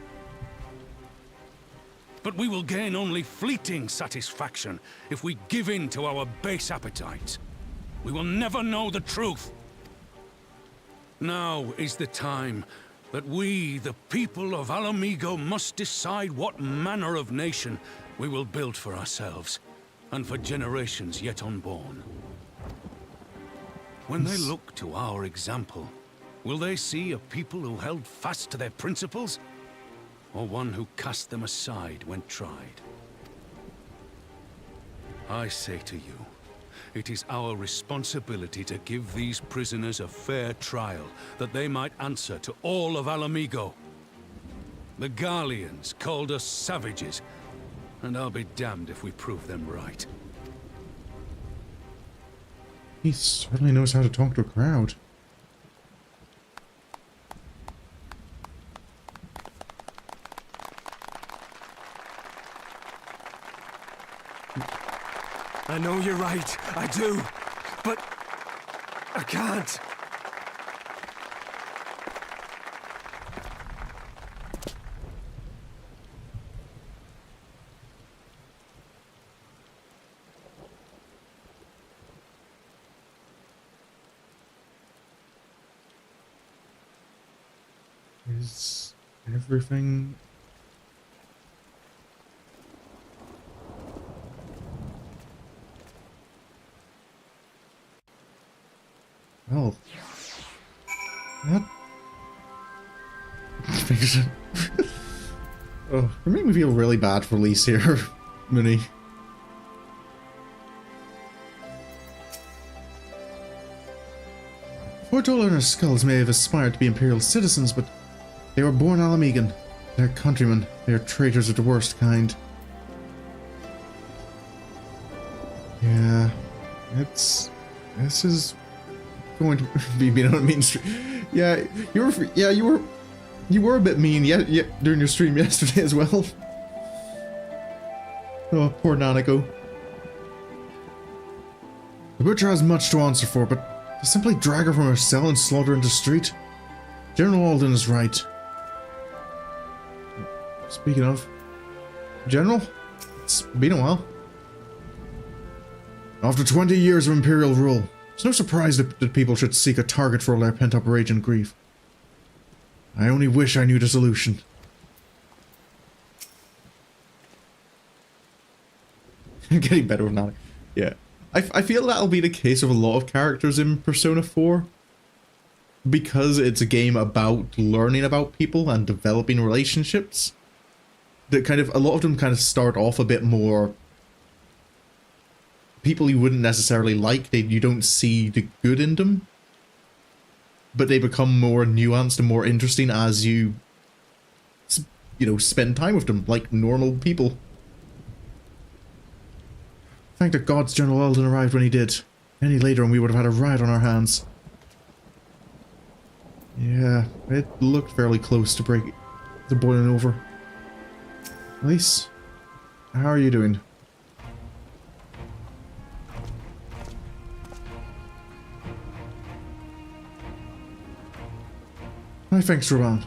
But we will gain only fleeting satisfaction if we give in to our base appetites. We will never know the truth. Now is the time that we, the people of Ala Mhigo, must decide what manner of nation we will build for ourselves, and for generations yet unborn. When they look to our example, will they see a people who held fast to their principles, or one who cast them aside when tried? I say to you, it is our responsibility to give these prisoners a fair trial, that they might answer to all of Ala Mhigo. The Garleans called us savages, and I'll be damned if we prove them right. He certainly knows how to talk to a crowd. I know you're right, I do, but I can't. Is everything... Well... That... makes it... Oh, it made me feel really bad for Lise here, Mooney. Foretold skulls may have aspired to be Imperial citizens, but they were born Ala Mhigan. They're countrymen. They're traitors of the worst kind. Yeah, this is going to be being on a mean stream. Yeah, you were a bit mean during your stream yesterday as well. Oh, poor Nanako. The butcher has much to answer for, but to simply drag her from her cell and slaughter her in the street? General Alden is right. Speaking of... General? It's been a while. After 20 years of Imperial rule, it's no surprise that people should seek a target for all their pent-up rage and grief. I only wish I knew the solution. Getting better with Nana. Yeah. I feel that'll be the case of a lot of characters in Persona 4. Because it's a game about learning about people and developing relationships. That kind of, a lot of them kind of start off a bit more people you wouldn't necessarily like. You don't see the good in them. But they become more nuanced and more interesting as you spend time with them, like normal people. Thank the gods General Alden arrived when he did. Any later and we would have had a riot on our hands. Yeah, it looked fairly close to boiling over. Elise, how are you doing? My thanks, Rowan.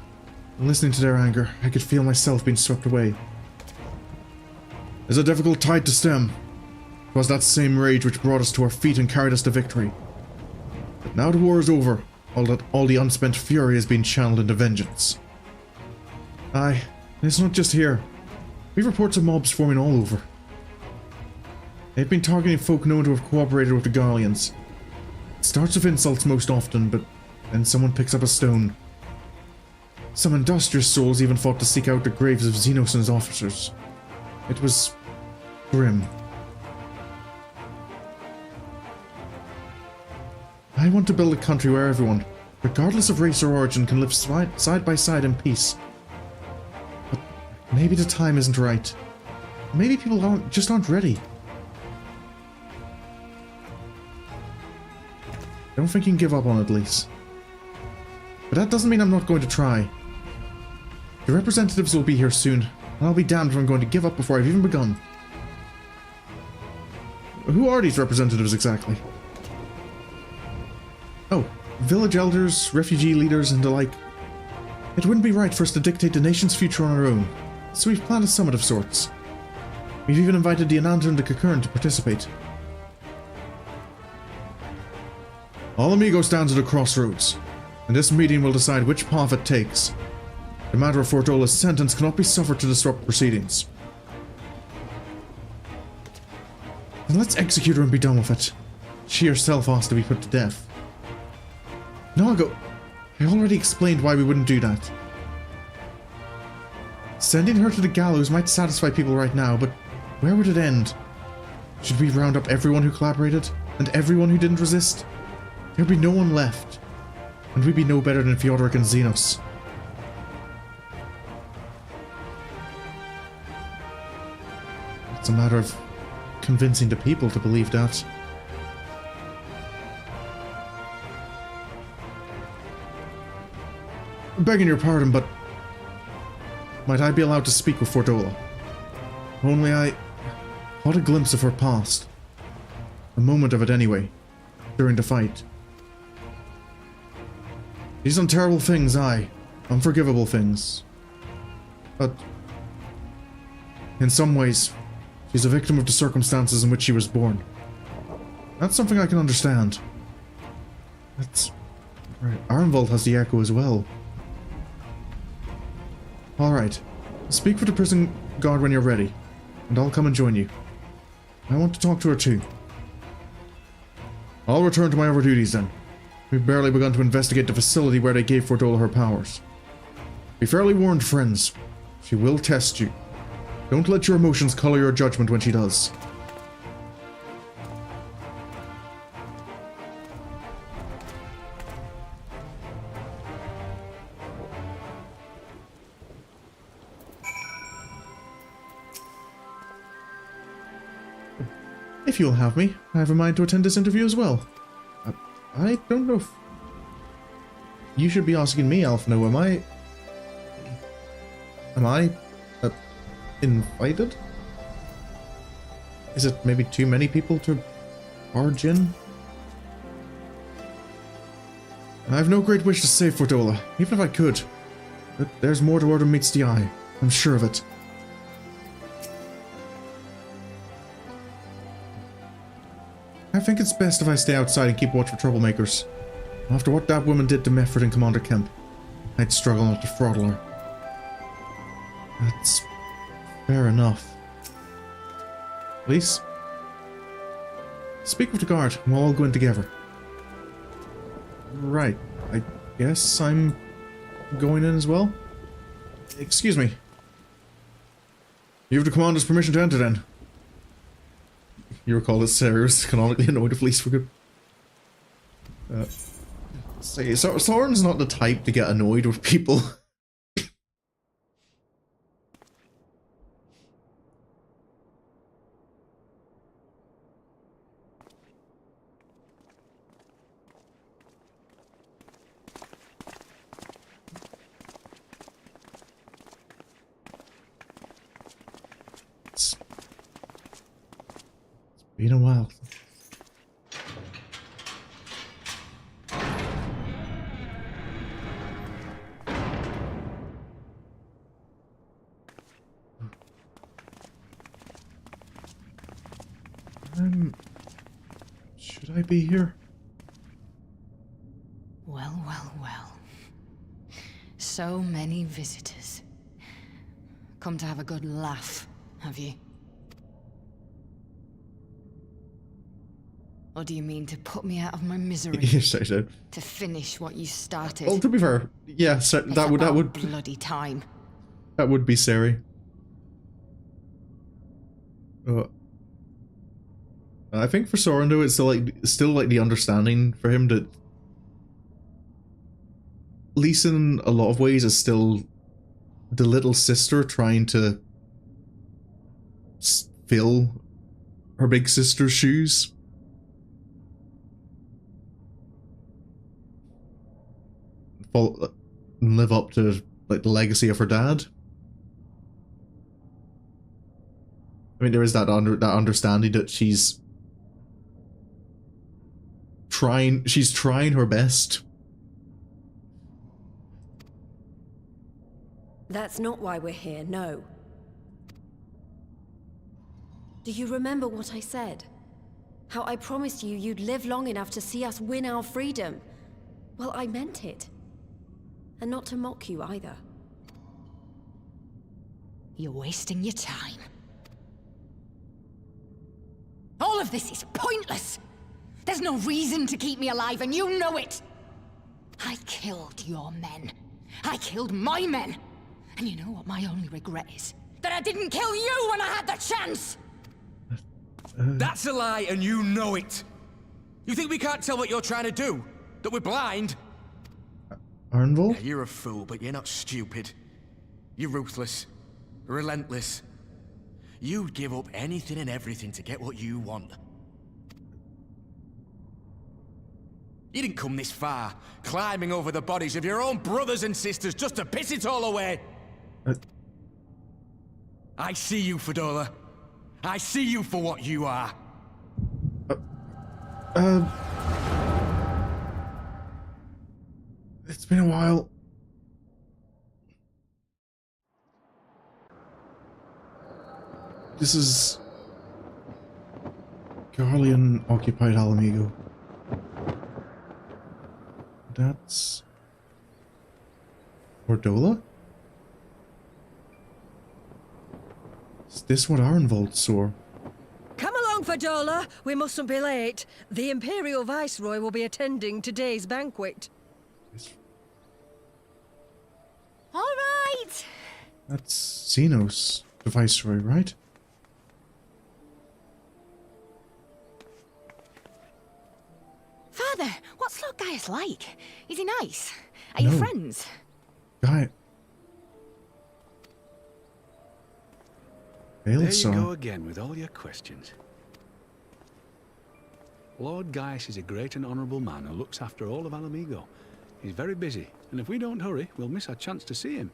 Listening to their anger, I could feel myself being swept away. It's a difficult tide to stem. It was that same rage which brought us to our feet and carried us to victory. But now the war is over, all the unspent fury has been channeled into vengeance. Aye, and it's not just here. We've reports of mobs forming all over. They've been targeting folk known to have cooperated with the Garleans. It starts with insults most often, but then someone picks up a stone. Some industrious souls even fought to seek out the graves of Xenoson's officers. It was grim. I want to build a country where everyone, regardless of race or origin, can live side by side in peace. But maybe the time isn't right. Maybe people just aren't ready. Don't think you can give up on it, Lise. But that doesn't mean I'm not going to try. The representatives will be here soon, and I'll be damned if I'm going to give up before I've even begun. Who are these representatives exactly? Oh, village elders, refugee leaders, and the like. It wouldn't be right for us to dictate the nation's future on our own, so we've planned a summit of sorts. We've even invited the Ananda and the Kakern to participate. Ala Mhigo stands at a crossroads, and this meeting will decide which path it takes. The matter of Fordola's sentence cannot be suffered to disrupt proceedings. Then let's execute her and be done with it. She herself asked to be put to death. Nago, I already explained why we wouldn't do that. Sending her to the gallows might satisfy people right now, but where would it end? Should we round up everyone who collaborated, and everyone who didn't resist? There'd be no one left, and we'd be no better than Theodoric and Xenos. It's a matter of convincing the people to believe that. Begging your pardon, but might I be allowed to speak with Fordola? Only I caught a glimpse of her past. A moment of it anyway, during the fight. She's done terrible things, aye. Unforgivable things. But in some ways, she's a victim of the circumstances in which she was born. That's something I can understand. That's right. Arnvold has the echo as well. Alright. Speak with the prison guard when you're ready, and I'll come and join you. I want to talk to her too. I'll return to my other duties then. We've barely begun to investigate the facility where they gave Fordola her powers. Be fairly warned, friends. She will test you. Don't let your emotions color your judgment when she does. If you'll have me, I have a mind to attend this interview as well. I don't know if... You should be asking me, Alphino, am I invited? Is it maybe too many people to barge in? I have no great wish to save Fordola, even if I could. But there's more to her than meets the eye. I'm sure of it. I think it's best if I stay outside and keep watch for troublemakers. After what that woman did to Mefford and Commander Kemp, I'd struggle not to throttle her. That's fair enough. Please? Speak with the guard, and we'll all go in together. Right, I guess I'm going in as well? Excuse me. You have the commander's permission to enter then? You recall that Sarah was canonically annoyed if Lise were good. Sorin's not the type to get annoyed with people. It's been a while. Should I be here? Well, well, well. So many visitors. Come to have a good laugh, have you? Or do you mean to put me out of my misery? Yes, I did. To finish what you started? Well, to be fair, yeah, so that would bloody time. That would be Sari. I think for Sorin though, it's still like the understanding for him that Lisa in a lot of ways is still the little sister trying to fill her big sister's shoes. live up to like the legacy of her dad. I mean, there is that understanding that she's trying her best. That's not why we're here, no. Do you remember what I said? How I promised you you'd live long enough to see us win our freedom? Well, I meant it. And not to mock you either. You're wasting your time. All of this is pointless! There's no reason to keep me alive, and you know it! I killed your men. I killed my men! And you know what my only regret is? That I didn't kill you when I had the chance! That's a lie, and you know it! You think we can't tell what you're trying to do? That we're blind? Arnvald? Yeah, you're a fool, but you're not stupid. You're ruthless. Relentless. You'd give up anything and everything to get what you want. You didn't come this far, climbing over the bodies of your own brothers and sisters just to piss it all away. I see you, Fedora. I see you for what you are. It's been a while. This is Garlean occupied Ala Mhigo. That's Ordola? Is this what Arnvald saw? Come along, Fadola. We mustn't be late. The Imperial Viceroy will be attending today's banquet. All right! That's Xenos, the Viceroy, right? Father, what's Lord Gaius like? Is he nice? Are you friends? Guy. There you go again with all your questions. Lord Gaius is a great and honourable man who looks after all of Ala Mhigo. He's very busy, and if we don't hurry, we'll miss our chance to see him.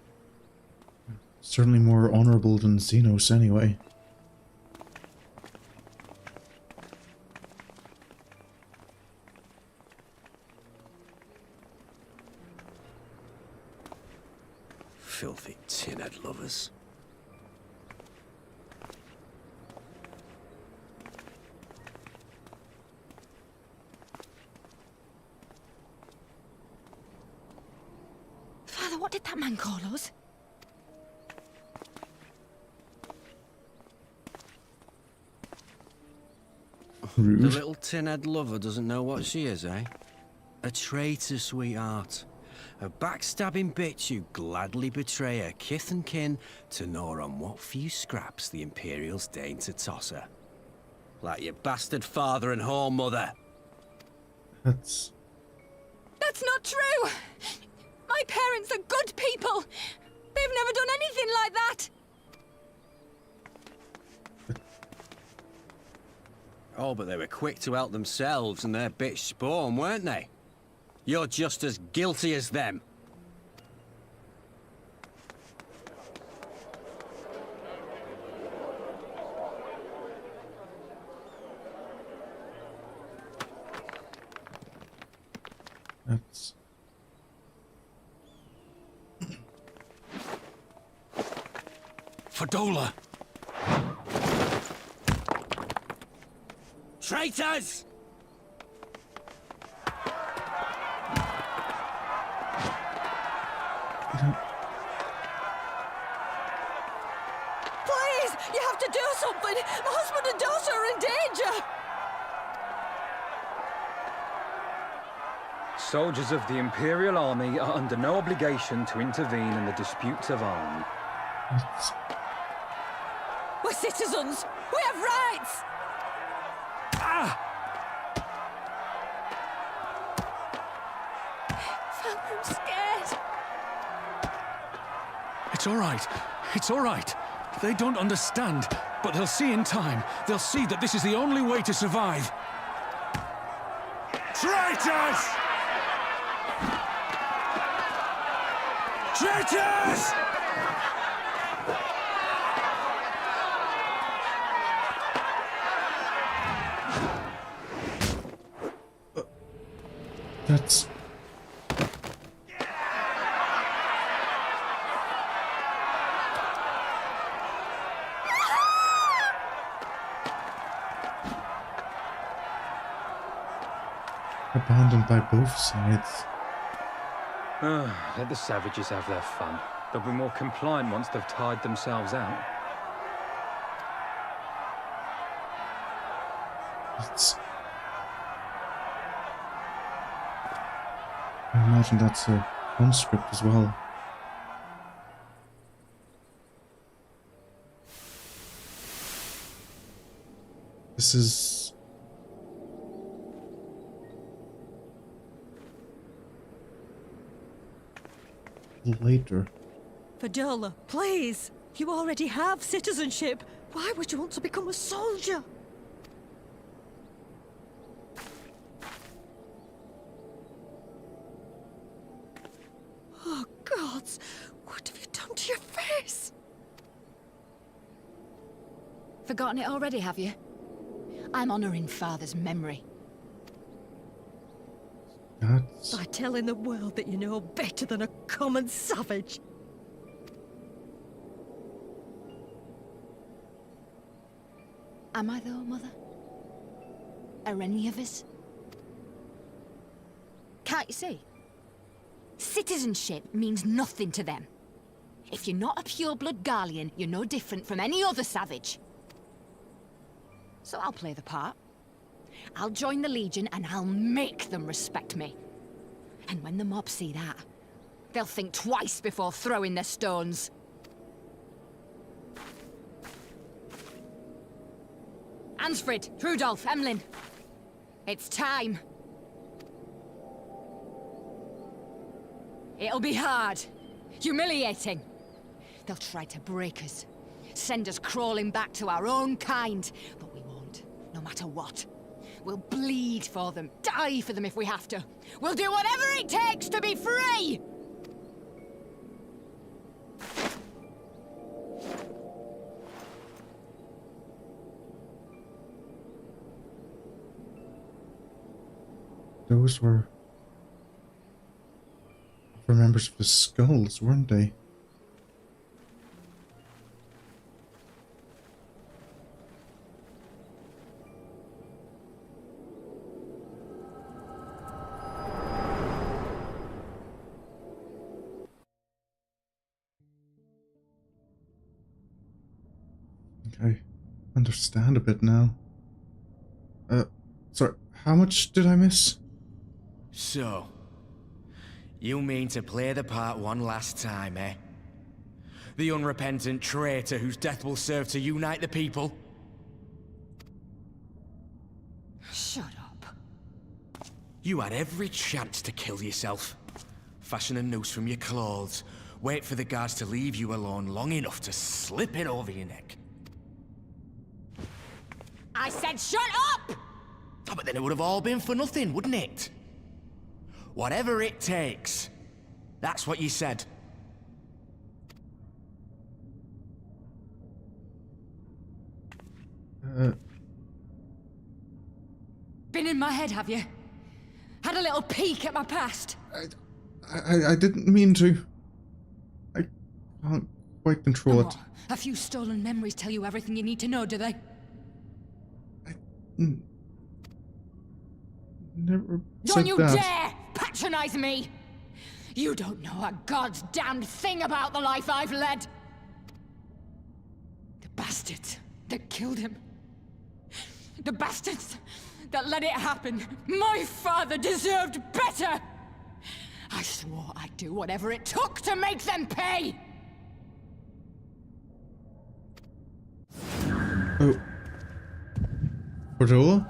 Certainly more honourable than Xenos, anyway. Filthy tin-head lovers. Father, what did that man call us? Rude. The little tin-head lover doesn't know what she is, eh? A traitor, sweetheart. A backstabbing bitch who gladly betray her kith and kin to gnaw on what few scraps the Imperials deign to toss her. Like your bastard father and whore mother. That's not true! My parents are good people! They've never done anything like that! Oh, but they were quick to help themselves and their bitch spawn, weren't they? You're just as guilty as them. That's Fadola! Traitors! Please, you have to do something. My husband and daughter are in danger. Soldiers of the Imperial Army are under no obligation to intervene in the disputes of arms. We're citizens. We have rights. Father, I'm scared. It's all right. It's all right. They don't understand, but they'll see in time. They'll see that this is the only way to survive. Traitors! Traitors! That's... abandoned by both sides. Let the savages have their fun. They'll be more compliant once they've tired themselves out. It's... I imagine that's a conscript as well. This is... later. Vidola, please! You already have citizenship. Why would you want to become a soldier? Oh, gods! What have you done to your face? Forgotten it already, have you? I'm honoring Father's memory. That's... By telling the world that you know better than a common savage. Am I though, Mother? Are any of us? Can't you see? Citizenship means nothing to them. If you're not a pure-blood Garlean, you're no different from any other savage. So I'll play the part. I'll join the Legion and I'll make them respect me. And when the mob see that, they'll think twice before throwing their stones. Ansfrid, Rudolph, Emlyn. It's time. It'll be hard. Humiliating. They'll try to break us. Send us crawling back to our own kind. But we won't, no matter what. We'll bleed for them, die for them if we have to. We'll do whatever it takes to be free! Those were members of the Skulls, weren't they? I understand a bit now. Sorry, how much did I miss? So, you mean to play the part one last time, eh? The unrepentant traitor whose death will serve to unite the people? Shut up. You had every chance to kill yourself. Fashion a noose from your clothes. Wait for the guards to leave you alone long enough to slip it over your neck. I said shut up! Oh, but then it would have all been for nothing, wouldn't it? Whatever it takes. That's what you said. Been in my head, have you? Had a little peek at my past? I didn't mean to. I can't quite control it. A few stolen memories tell you everything you need to know, do they? Never Don't said you that. dare patronize me! You don't know a god's damned thing about the life I've led! The bastards that killed him. The bastards that let it happen. My father deserved better! I swore I'd do whatever it took to make them pay! Oh. Cordola?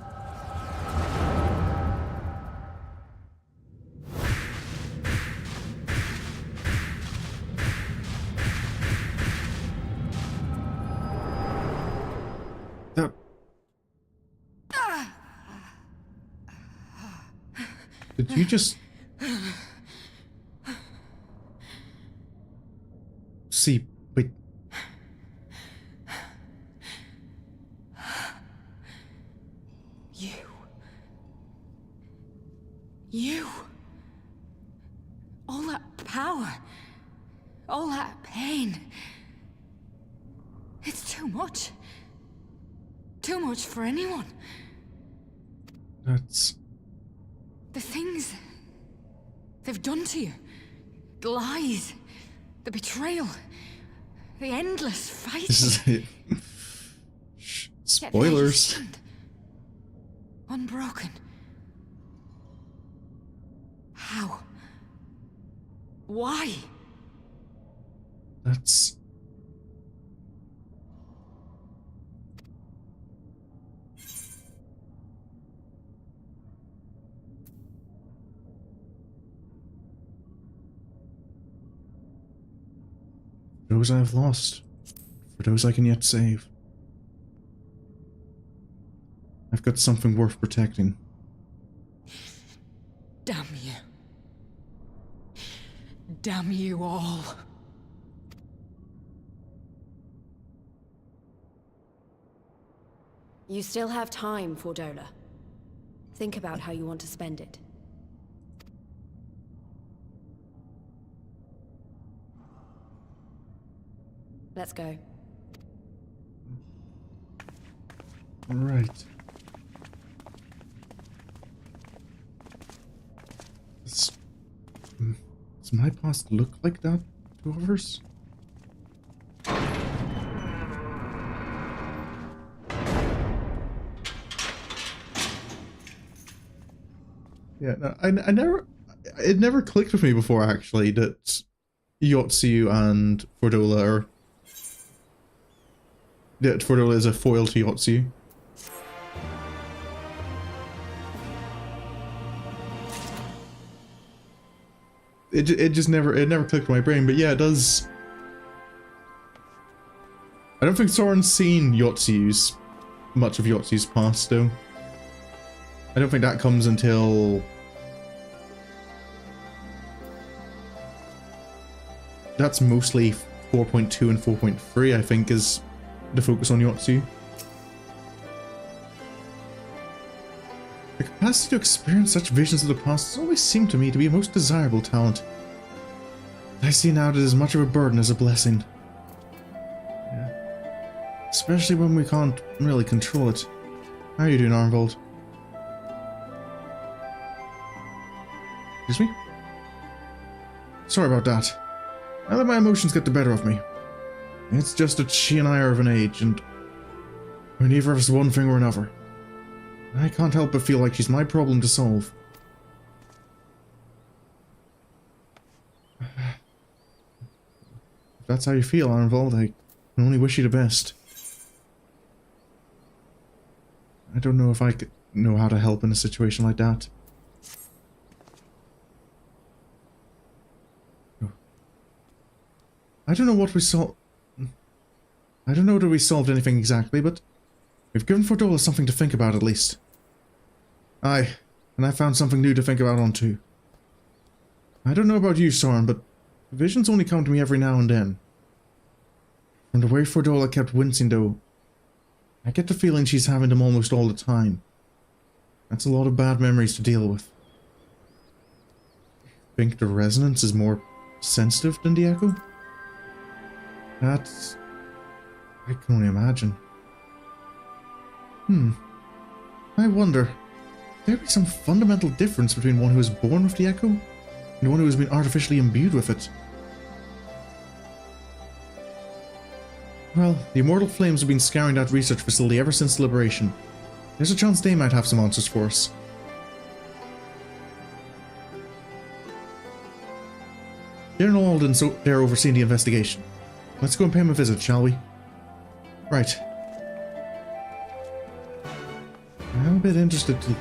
That... Did you just... see, wait. You. All that power. All that pain. It's too much. Too much for anyone. That's... The things they've done to you. The lies. The betrayal. The endless fighting. This is it. Spoilers. Unbroken. How? Why? That's... For those I have lost, for those I can yet save. I've got something worth protecting. Damn you. Damn you all. You still have time, Fordola. Think about how you want to spend it. Let's go. Right. Does my past look like that to others? Yeah, no, it never clicked with me before, actually, that Yotsu and Fordola are... that Fordola is a foil to Yotsu. It just never clicked in my brain, but yeah, it does. I don't think Sorin's seen much of Yotsu's past, though. I don't think that comes until... That's mostly 4.2 and 4.3, I think, is the focus on Yotsu. The capacity to experience such visions of the past has always seemed to me to be a most desirable talent. I see now that it is much of a burden as a blessing. Yeah. Especially when we can't really control it. How are you doing, Arnvold? Excuse me? Sorry about that. Now that my emotions get the better of me. It's just that she and I are of an age, and we're neither of us one thing or another. I can't help but feel like she's my problem to solve. If that's how you feel, Arnvold, I can only wish you the best. I don't know if I could know how to help in a situation like that. I don't know what we solved. I don't know that we solved anything exactly, but we've given Fordola something to think about at least. Aye, and I found something new to think about on too. I don't know about you, Sorin, but visions only come to me every now and then. From the way Fordola kept wincing though, I get the feeling she's having them almost all the time. That's a lot of bad memories to deal with. Think the resonance is more sensitive than the echo? That's... I can only imagine. I wonder, there be some fundamental difference between one who is born with the echo and one who has been artificially imbued with it? Well, the Immortal Flames have been scouring that research facility ever since Liberation. There's a chance they might have some answers for us. General Alden's there overseeing the investigation. Let's go and pay him a visit, shall we? Right. I'm a bit interested to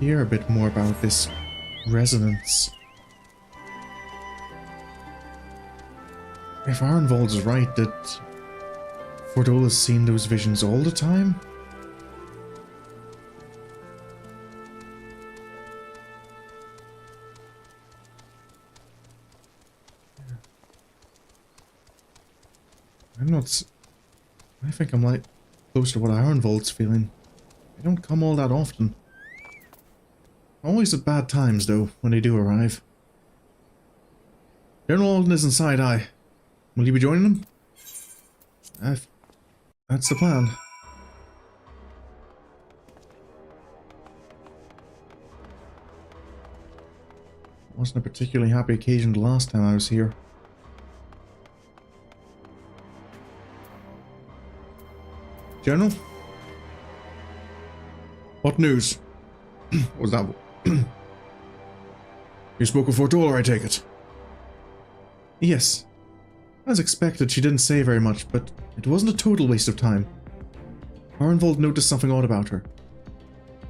hear a bit more about this resonance. If Arnvold is right that Fordola's seen those visions all the time? I think I'm like close to what Ironvold's feeling. They don't come all that often. Always at bad times, though, when they do arrive. General Alden is inside, aye. Will you be joining them? That's the plan. Wasn't a particularly happy occasion the last time I was here. General? What news? Was that... You spoke with Fordola, I take it? Yes. As expected, she didn't say very much, but it wasn't a total waste of time. Ironvold noticed something odd about her.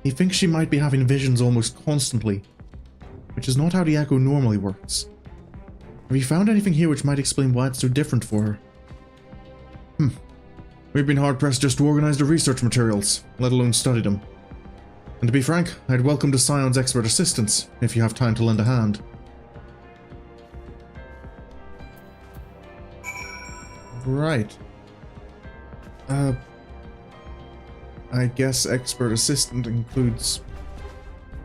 He thinks she might be having visions almost constantly, which is not how the Echo normally works. Have you found anything here which might explain why it's so different for her? We've been hard-pressed just to organize the research materials, let alone study them. And to be frank, I'd welcome the Scion's expert assistance, if you have time to lend a hand. Right. I guess expert assistant includes...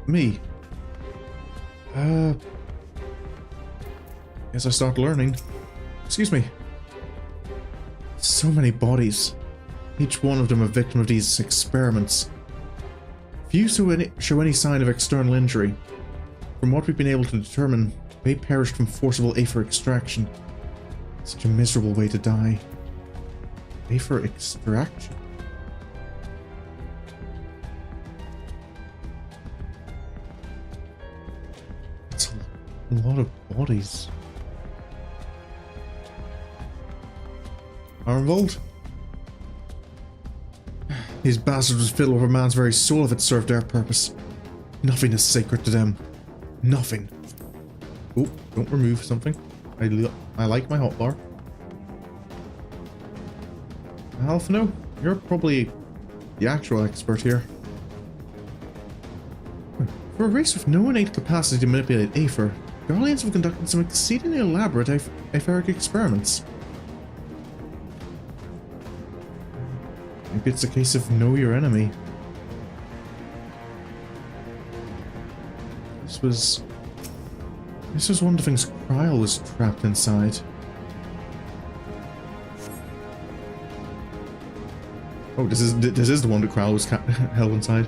me. Guess I start learning. Excuse me. So many bodies. Each one of them a victim of these experiments. Few show any sign of external injury. From what we've been able to determine, they perished from forcible Aether extraction. Such a miserable way to die. Aether extraction? That's a lot of bodies. Ironvold? These bastards would fiddle over man's very soul if it served their purpose. Nothing is sacred to them. Nothing. Oh, don't remove something. I like my hotbar. Alphino, you're probably the actual expert here. For a race with no innate capacity to manipulate Aether, Garleans have conducted some exceedingly elaborate etheric experiments. Maybe it's a case of know your enemy. This was one of the things Kryl was trapped inside. Oh, this is the one that Kryl was held inside.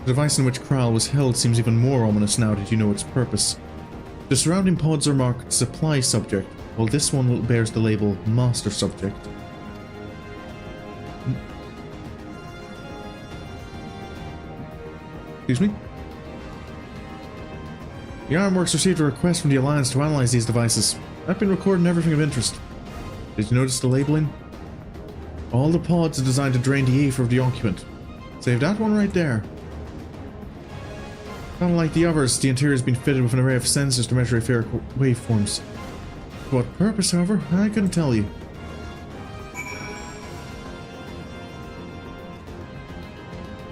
The device in which Kryl was held seems even more ominous now that you know its purpose. The surrounding pods are marked Supply Subject, while this one bears the label Master Subject. Excuse me? The Ironworks received a request from the Alliance to analyze these devices. I've been recording everything of interest. Did you notice the labeling? All the pods are designed to drain the Aether of the occupant. Save that one right there. Unlike the others, the interior has been fitted with an array of sensors to measure etheric waveforms. For what purpose, however, I couldn't tell you.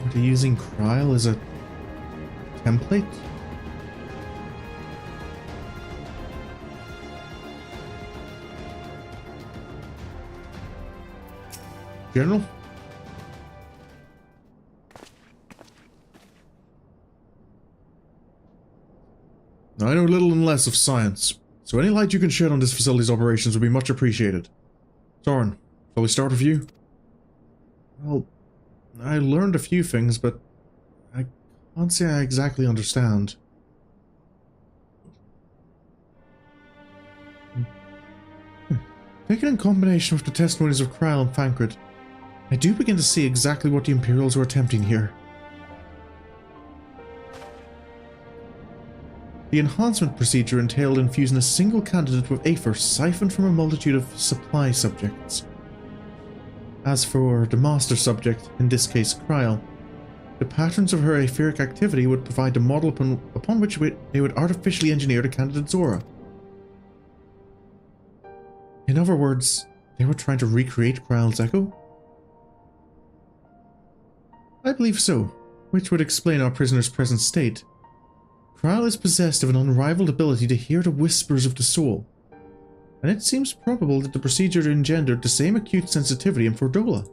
Are they using Kryl as a template? General? I know little and less of science, so any light you can shed on this facility's operations would be much appreciated. Sorin, shall we start with you? Well, I learned a few things, but I can't say I exactly understand. Taken in combination with the testimonies of Kryl and Thancred, I do begin to see exactly what the Imperials were attempting here. The enhancement procedure entailed infusing a single candidate with Aether siphoned from a multitude of supply subjects. As for the master subject, in this case Kryl, the patterns of her etheric activity would provide the model upon which they would artificially engineer the candidate's aura. In other words, they were trying to recreate Kryl's echo? I believe so, which would explain our prisoner's present state. Kryl is possessed of an unrivaled ability to hear the whispers of the soul, and it seems probable that the procedure engendered the same acute sensitivity in Fordola.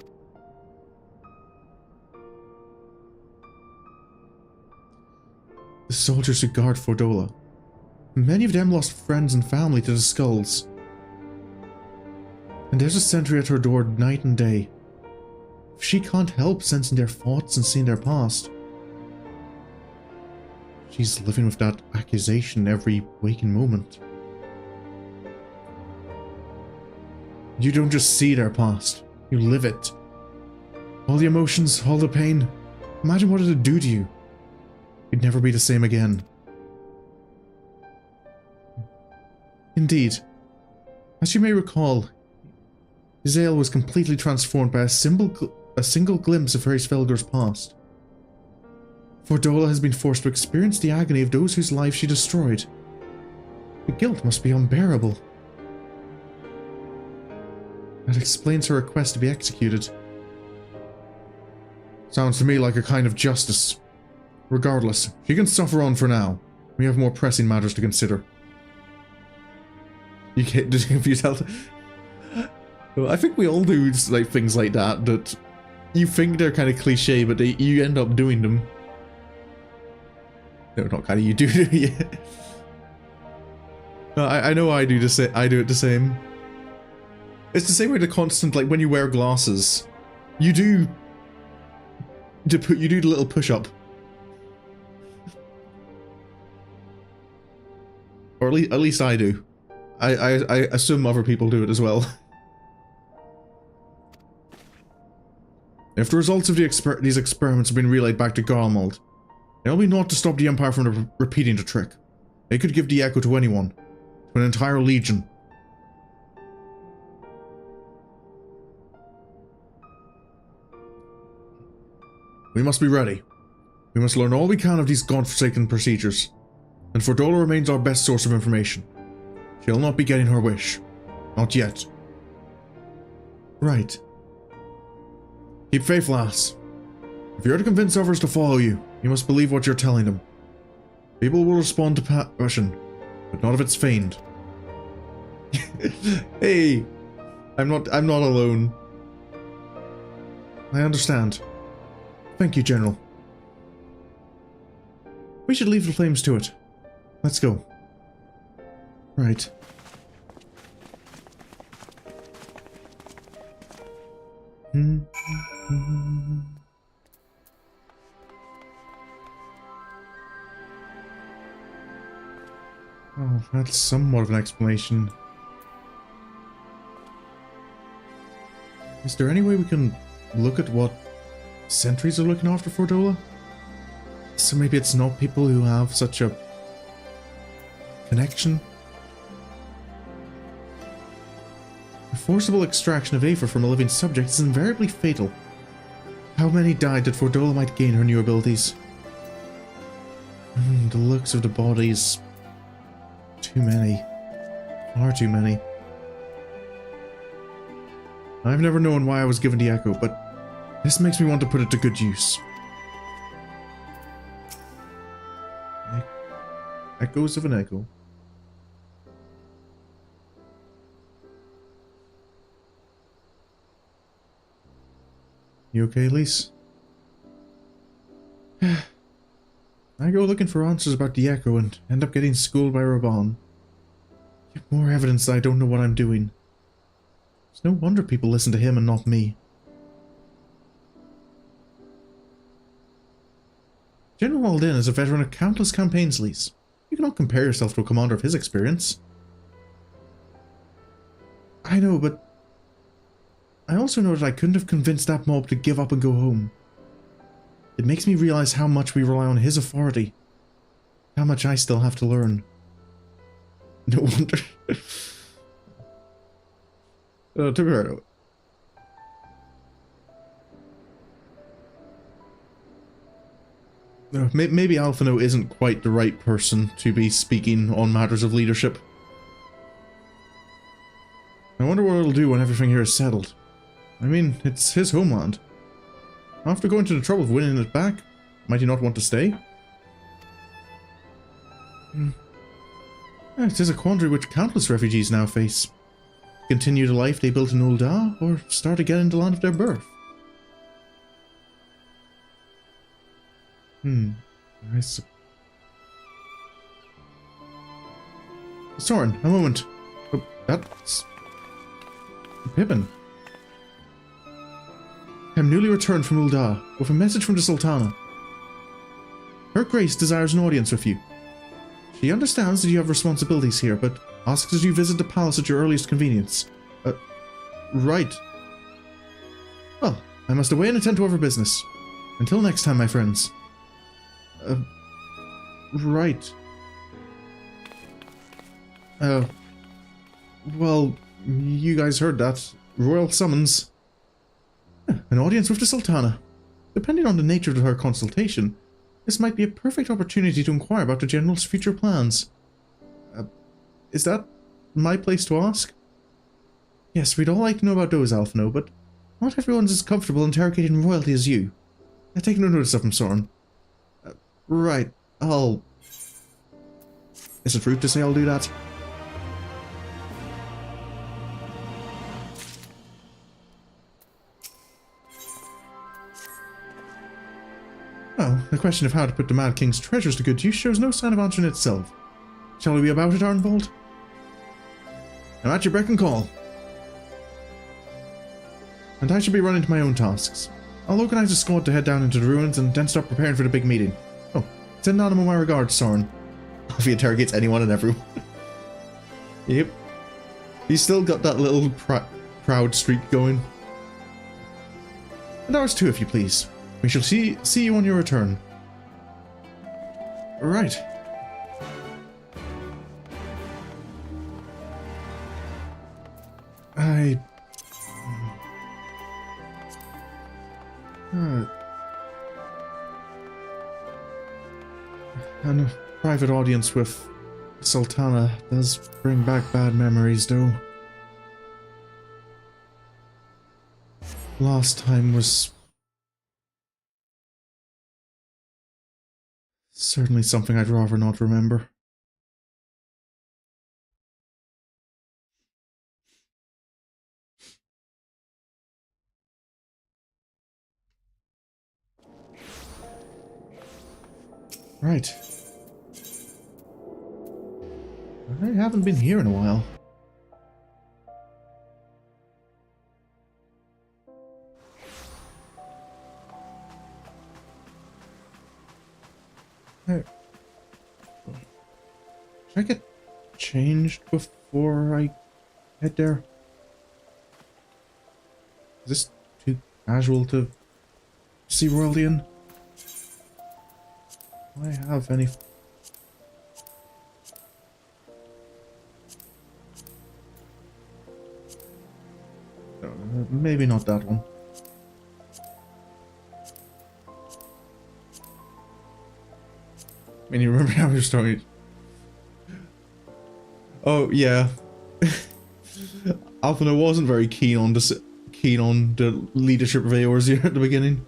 The soldiers who guard Fordola. Many of them lost friends and family to the skulls. And there's a sentry at her door night and day. If she can't help sensing their thoughts and seeing their past, she's living with that accusation every waking moment. You don't just see their past, you live it. All the emotions, all the pain. Imagine what it'd do to you. You'd never be the same again. Indeed. As you may recall, Izael was completely transformed by a single glimpse of Hraesvelgur's past. Fordola has been forced to experience the agony of those whose lives she destroyed. The guilt must be unbearable. That explains her request to be executed. Sounds to me like a kind of justice. Regardless, she can suffer on for now. We have more pressing matters to consider. You can't just confuse out. I think we all do like things like that that you think they're kind of cliche, but you end up doing them. No, not kind of. You do. Yeah. No, I know I do the same. I do it the same. It's the same way the constant, like when you wear glasses, you do the little push up, or at least I do. I assume other people do it as well. If the results of these experiments have been relayed back to Garlemald, there'll be naught to stop the Empire from repeating the trick. They could give the echo to anyone, to an entire legion. We must be ready. We must learn all we can of these godforsaken procedures, and Fordola remains our best source of information. She'll not be getting her wish. Not yet. Right. Keep faith, lass. If you're to convince others to follow you, you must believe what you're telling them. People will respond to passion, but not if it's feigned. Hey, I'm not alone. I understand. Thank you, General. We should leave the flames to it. Let's go. Right. Oh, that's somewhat of an explanation. Is there any way we can look at what sentries are looking after Fordola? So maybe it's not people who have such a connection? The forcible extraction of Aether from a living subject is invariably fatal. How many died that Fordola might gain her new abilities? The looks of the bodies. Too many. Far too many. I've never known why I was given the echo, but this makes me want to put it to good use. Echoes of an echo. You okay, Elise? I go looking for answers about the echo and end up getting schooled by Raban. Get more evidence that I don't know what I'm doing. It's no wonder people listen to him and not me. General Aldin is a veteran of countless campaigns, Lise. You cannot compare yourself to a commander of his experience. I know, but I also know that I couldn't have convinced that mob to give up and go home. It makes me realize how much we rely on his authority. How much I still have to learn. No wonder. To be fair, maybe Alphino isn't quite the right person to be speaking on matters of leadership. I wonder what it'll do when everything here is settled. I mean, it's his homeland. After going to the trouble of winning it back, might he not want to stay? It is a quandary which countless refugees now face. continue the life they built in Ul'dah, or start again in the land of their birth. Sorin, a moment. Oh, that's... Pippin. I'm newly returned from Ul'dah, with a message from the Sultana. Her Grace desires an audience with you. She understands that you have responsibilities here, but asks that you visit the palace at your earliest convenience. Right. Well, I must away and attend to other business. Until next time, my friends. Right. Well, you guys heard that. Royal summons. An audience with the Sultana. Depending on the nature of her consultation, this might be a perfect opportunity to inquire about the General's future plans. Is that my place to ask? Yes, we'd all like to know about those, Alphino, but not everyone's as comfortable interrogating royalty as you. I take no notice of him, Sorin. Right, I'll... Is it rude to say I'll do that? Well, the question of how to put the Mad King's treasures to good use shows no sign of answering itself. Shall we be about it, Arnvold? I'm at your beck and call. And I should be running to my own tasks. I'll organize a squad to head down into the ruins and then start preparing for the big meeting. Oh, send Anima my regards, Sorin. If he interrogates anyone and everyone. Yep. He's still got that little proud streak going. And ours too, if you please. We shall see you on your return. Right. And a private audience with Sultana does bring back bad memories, though. Last time was certainly something I'd rather not remember. Right. I haven't been here in a while. Should I get changed before I head there? Is this too casual to see royalty in? Do I have any... maybe not that one. I mean, you remember how your story... Oh, yeah. Alphino wasn't very keen on the leadership of Eorzea at the beginning.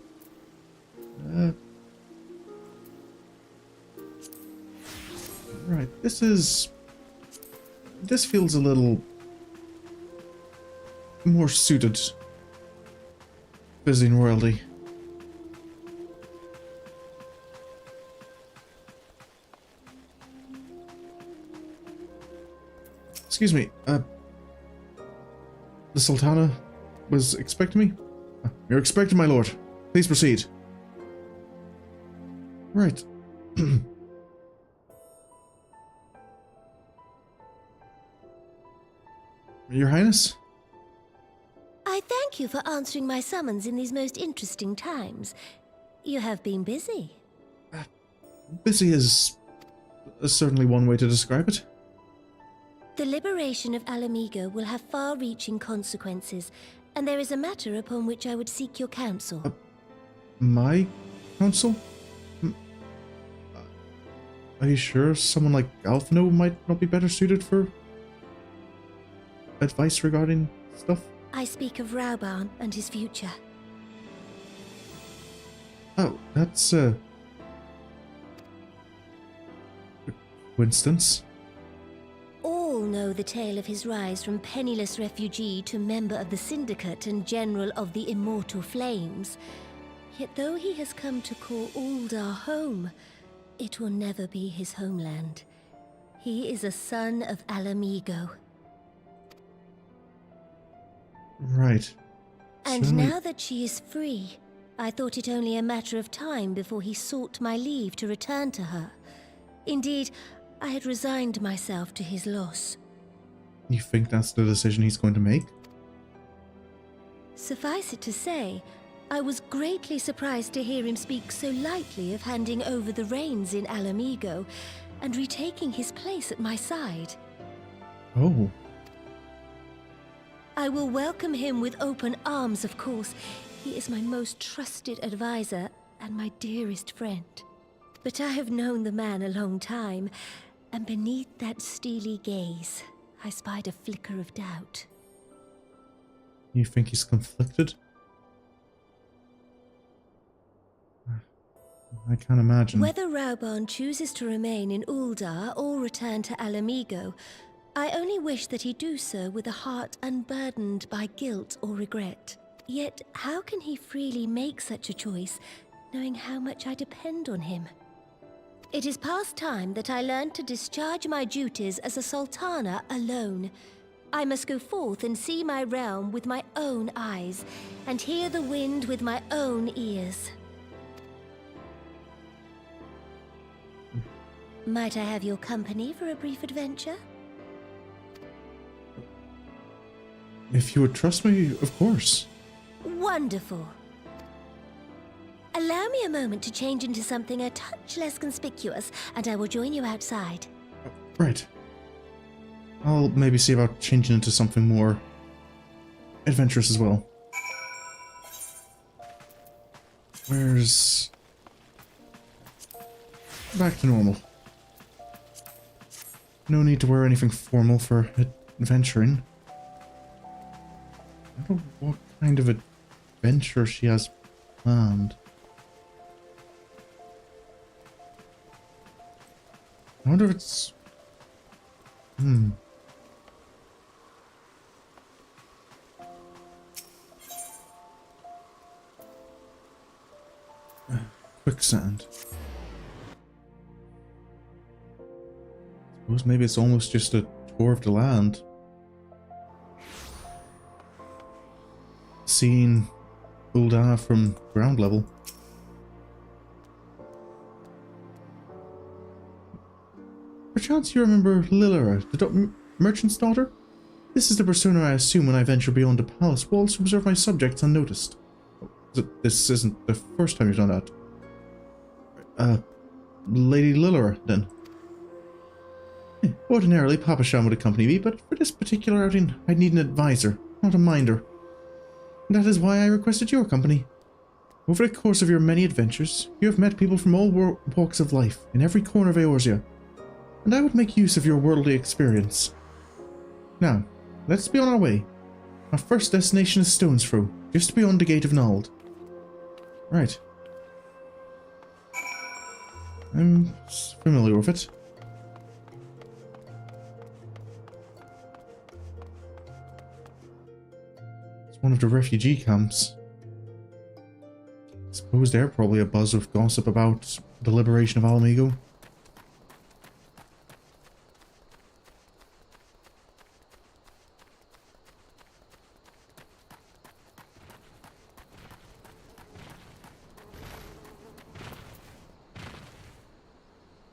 Right, this feels a little more suited visiting royalty. Excuse me, the Sultana was expecting me? You're expected, my lord. Please proceed. Right. Your Highness? I thank you for answering my summons in these most interesting times. You have been busy. Busy is certainly one way to describe it. The liberation of Ala Mhigo will have far-reaching consequences, and there is a matter upon which I would seek your counsel. My counsel? Are you sure someone like Alphino might not be better suited for advice regarding stuff? I speak of Raubarn and his future. Oh, that's a coincidence. All all know the tale of his rise from penniless refugee to member of the Syndicate and General of the Immortal Flames. Yet though he has come to call Ul'dah home, it will never be his homeland. He is a son of Ala Mhigo. Right. And So- now that she is free, I thought it only a matter of time before he sought my leave to return to her. Indeed, I had resigned myself to his loss. You think that's the decision he's going to make? Suffice it to say, I was greatly surprised to hear him speak so lightly of handing over the reins in Ala Mhigo and retaking his place at my side. Oh. I will welcome him with open arms, of course. He is my most trusted advisor and my dearest friend. But I have known the man a long time, and beneath that steely gaze, I spied a flicker of doubt. You think he's conflicted? I can't imagine. Whether Raubahn chooses to remain in Ul'dah or return to Ala Mhigo, I only wish that he do so with a heart unburdened by guilt or regret. Yet, how can he freely make such a choice, knowing how much I depend on him? It is past time that I learned to discharge my duties as a sultana alone. I must go forth and see my realm with my own eyes, and hear the wind with my own ears. Might I have your company for a brief adventure? If you would trust me, of course. Wonderful. Allow me a moment to change into something a touch less conspicuous, and I will join you outside. Right. I'll maybe see about changing into something more adventurous as well. Where's... Back to normal. No need to wear anything formal for adventuring. I don't know what kind of adventure she has planned. I wonder if it's... Quicksand. Suppose maybe it's almost just a tour of the land. Seeing Ul'dah from ground level. Perchance you remember Lilira, the merchant's daughter? This is the persona I assume when I venture beyond the palace walls to observe my subjects unnoticed. This isn't the first time you've done that. Lady Lilira, then. Ordinarily, Papashan would accompany me, but for this particular outing, I need an advisor, not a minder. And that is why I requested your company. Over the course of your many adventures, you have met people from all walks of life, in every corner of Eorzea, and I would make use of your worldly experience. Now, let's be on our way. Our first destination is Stone's Throw, just beyond the Gate of Nald. Right. I'm familiar with it. It's one of the refugee camps. I suppose they're probably a buzz of gossip about the liberation of Ala Mhigo.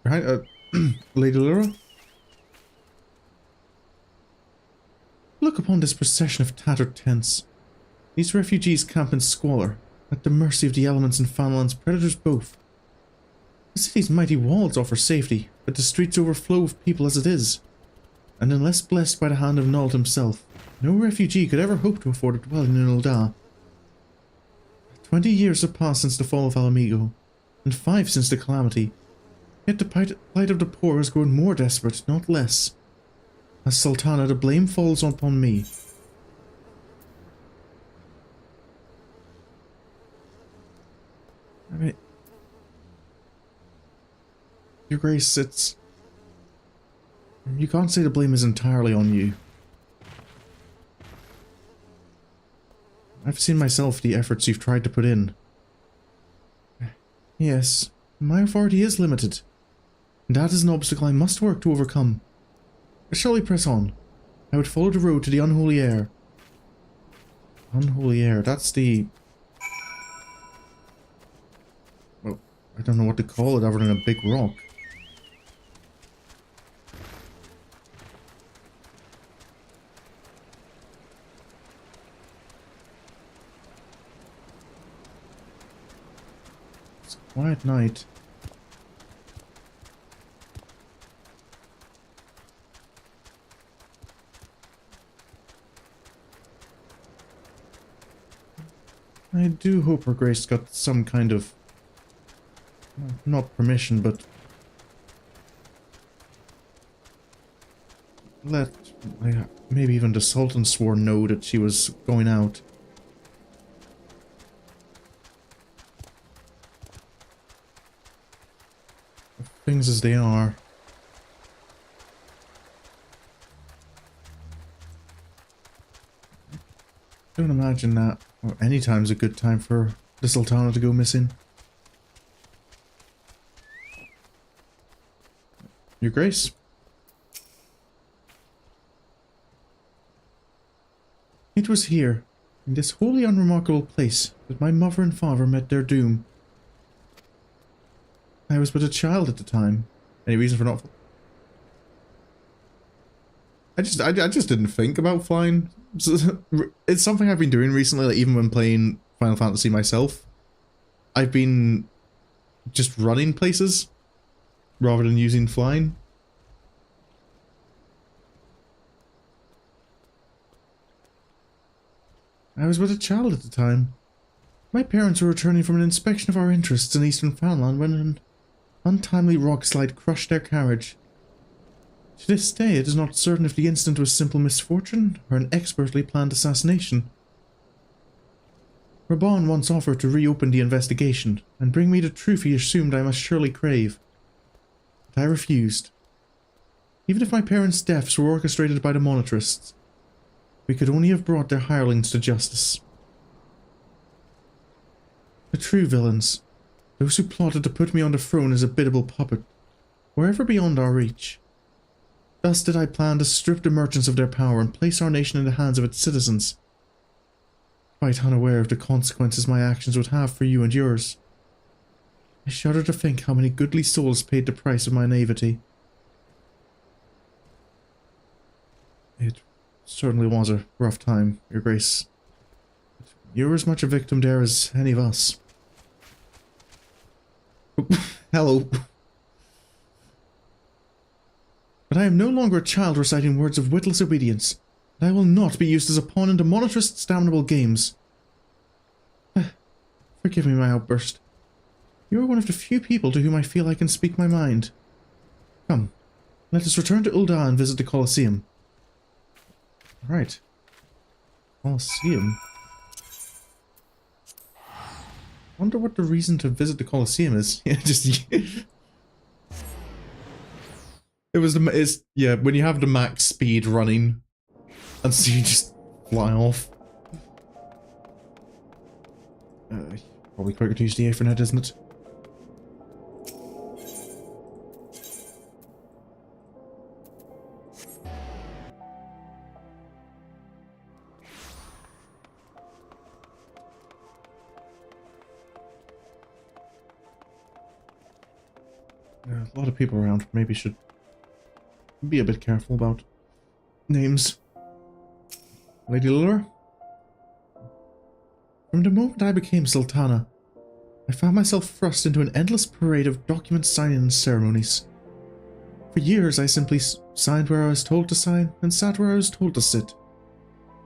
Right, Lady Lira? Look upon this procession of tattered tents. These refugees camp in squalor, at the mercy of the elements and Fanland's predators both. The city's mighty walls offer safety, but the streets overflow with people as it is. And unless blessed by the hand of Nald himself, no refugee could ever hope to afford a dwelling in Ul'dah. 20 years have passed since the fall of Ala Mhigo, and 5 since the calamity. Yet the plight of the poor has grown more desperate, not less. As Sultana, the blame falls upon me. Alright. Your Grace, it's... You can't say the blame is entirely on you. I've seen myself the efforts you've tried to put in. Yes, my authority is limited, and that is an obstacle I must work to overcome. But shall we press on? I would follow the road to the unholy air. Unholy air, that's the... well, I don't know what to call it other than a big rock. It's a quiet night. I do hope Her Grace got some kind of... not permission, but... maybe even the Sultan swore no that she was going out. Things as they are. Don't imagine that. Well, any time's a good time for the Sultana to go missing. Your Grace? It was here, in this wholly unremarkable place, that my mother and father met their doom. I was but a child at the time. Any reason for not... I just didn't think about flying. It's something I've been doing recently, like even when playing Final Fantasy myself. I've been just running places rather than using flying. I was but a child at the time. My parents were returning from an inspection of our interests in Eastern Fanland when an untimely rock slide crushed their carriage. To this day, it is not certain if the incident was simple misfortune or an expertly planned assassination. Raban once offered to reopen the investigation and bring me the truth he assumed I must surely crave. But I refused. Even if my parents' deaths were orchestrated by the monetarists, we could only have brought their hirelings to justice. The true villains, those who plotted to put me on the throne as a biddable puppet, were ever beyond our reach. Thus did I plan to strip the merchants of their power and place our nation in the hands of its citizens, quite unaware of the consequences my actions would have for you and yours. I shudder to think how many goodly souls paid the price of my naivety. It certainly was a rough time, Your Grace. You were as much a victim there as any of us. Hello. But I am no longer a child reciting words of witless obedience, and I will not be used as a pawn in the monetarist's damnable games. Forgive me my outburst. You are one of the few people to whom I feel I can speak my mind. Come, let us return to Ul'dah and visit the Colosseum. Right. Colosseum? Wonder what the reason to visit the Colosseum is. Yeah, just... yeah, when you have the max speed running, and so you just fly off. Probably quicker to use the Aethernet, isn't it? A lot of people around. Maybe should be a bit careful about names. Lady Lure? From the moment I became Sultana, I found myself thrust into an endless parade of document signing and ceremonies. For years I simply signed where I was told to sign and sat where I was told to sit,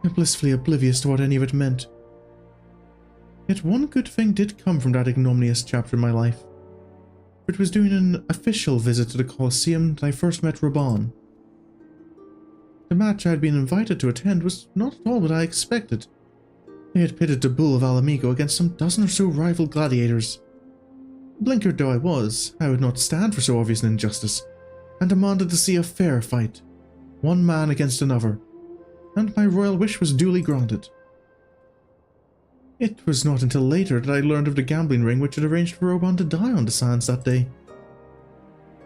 blissfully oblivious to what any of it meant. Yet one good thing did come from that ignominious chapter in my life. It was doing an official visit to the Colosseum that I first met Raban. The match I had been invited to attend was not at all what I expected. They had pitted the bull of Ala Mhigo against some dozen or so rival gladiators. Blinkered though I was, I would not stand for so obvious an injustice, and demanded to see a fair fight, one man against another, and my royal wish was duly granted. It was not until later that I learned of the gambling ring which had arranged for Roban to die on the sands that day.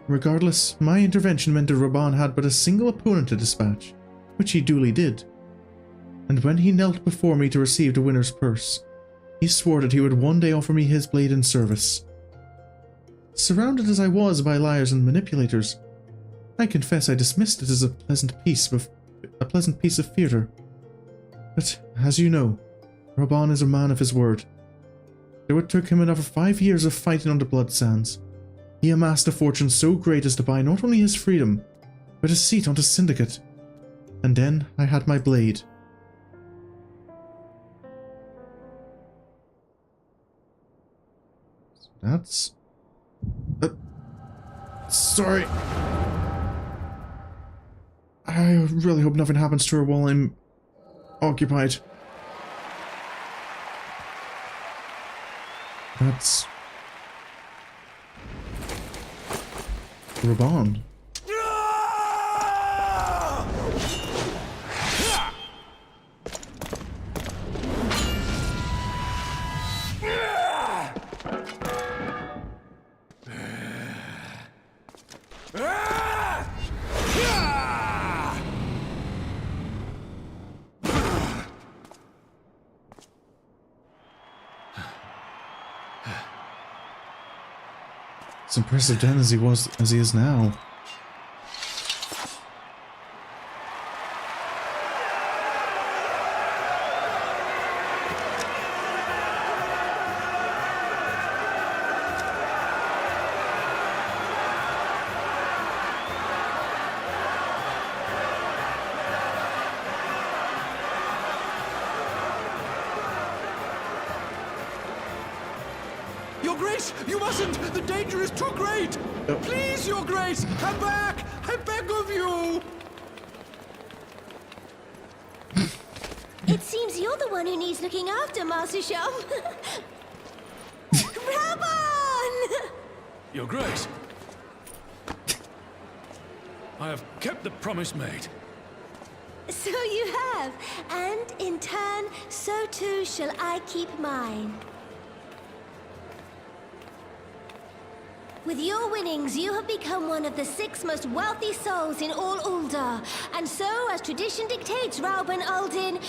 Regardless, my intervention meant that Roban had but a single opponent to dispatch, which he duly did. And when he knelt before me to receive the winner's purse, he swore that he would one day offer me his blade in service. Surrounded as I was by liars and manipulators, I confess I dismissed it as a pleasant piece of theatre. But, as you know, Roban is a man of his word. Though it took him another 5 years of fighting on the blood sands, he amassed a fortune so great as to buy not only his freedom, but a seat on the syndicate. And then I had my blade. That's... sorry. I really hope nothing happens to her while I'm occupied. That's... Roban. As impressive then as he is now. Your Grace, you mustn't! The danger is too great! Please, Your Grace, come back! I beg of you! It seems you're the one who needs looking after, Master Sham. Roban! Your Grace, I have kept the promise made. So you have, and in turn, so too shall I keep mine. With your winnings, you have become one of the 6 most wealthy souls in all Uldar, and so, as tradition dictates, Rauben Aldin,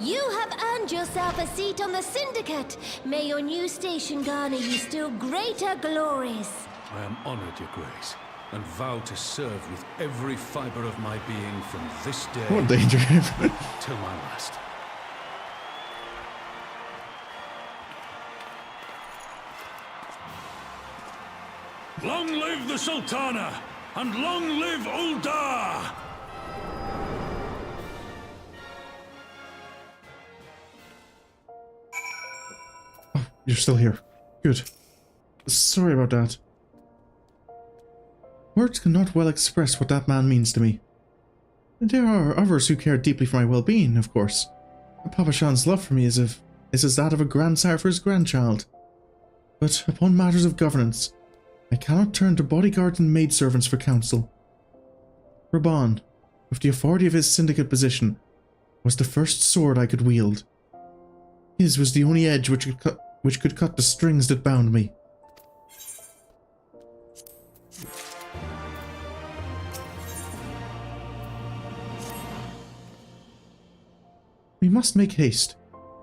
you have earned yourself a seat on the Syndicate. May your new station garner you still greater glories. I am honored, Your Grace, and vow to serve with every fiber of my being from this day What danger? till my last. Long live the Sultana, and long live Uldar! Oh, you're still here. Good. Sorry about that. Words cannot well express what that man means to me. There are others who care deeply for my well-being, of course. Papa Shan's love for me is as that of a grandsire for his grandchild. But upon matters of governance, I cannot turn to bodyguards and maidservants for counsel. Roban, with the authority of his syndicate position, was the first sword I could wield. His was the only edge which could cut the strings that bound me. We must make haste.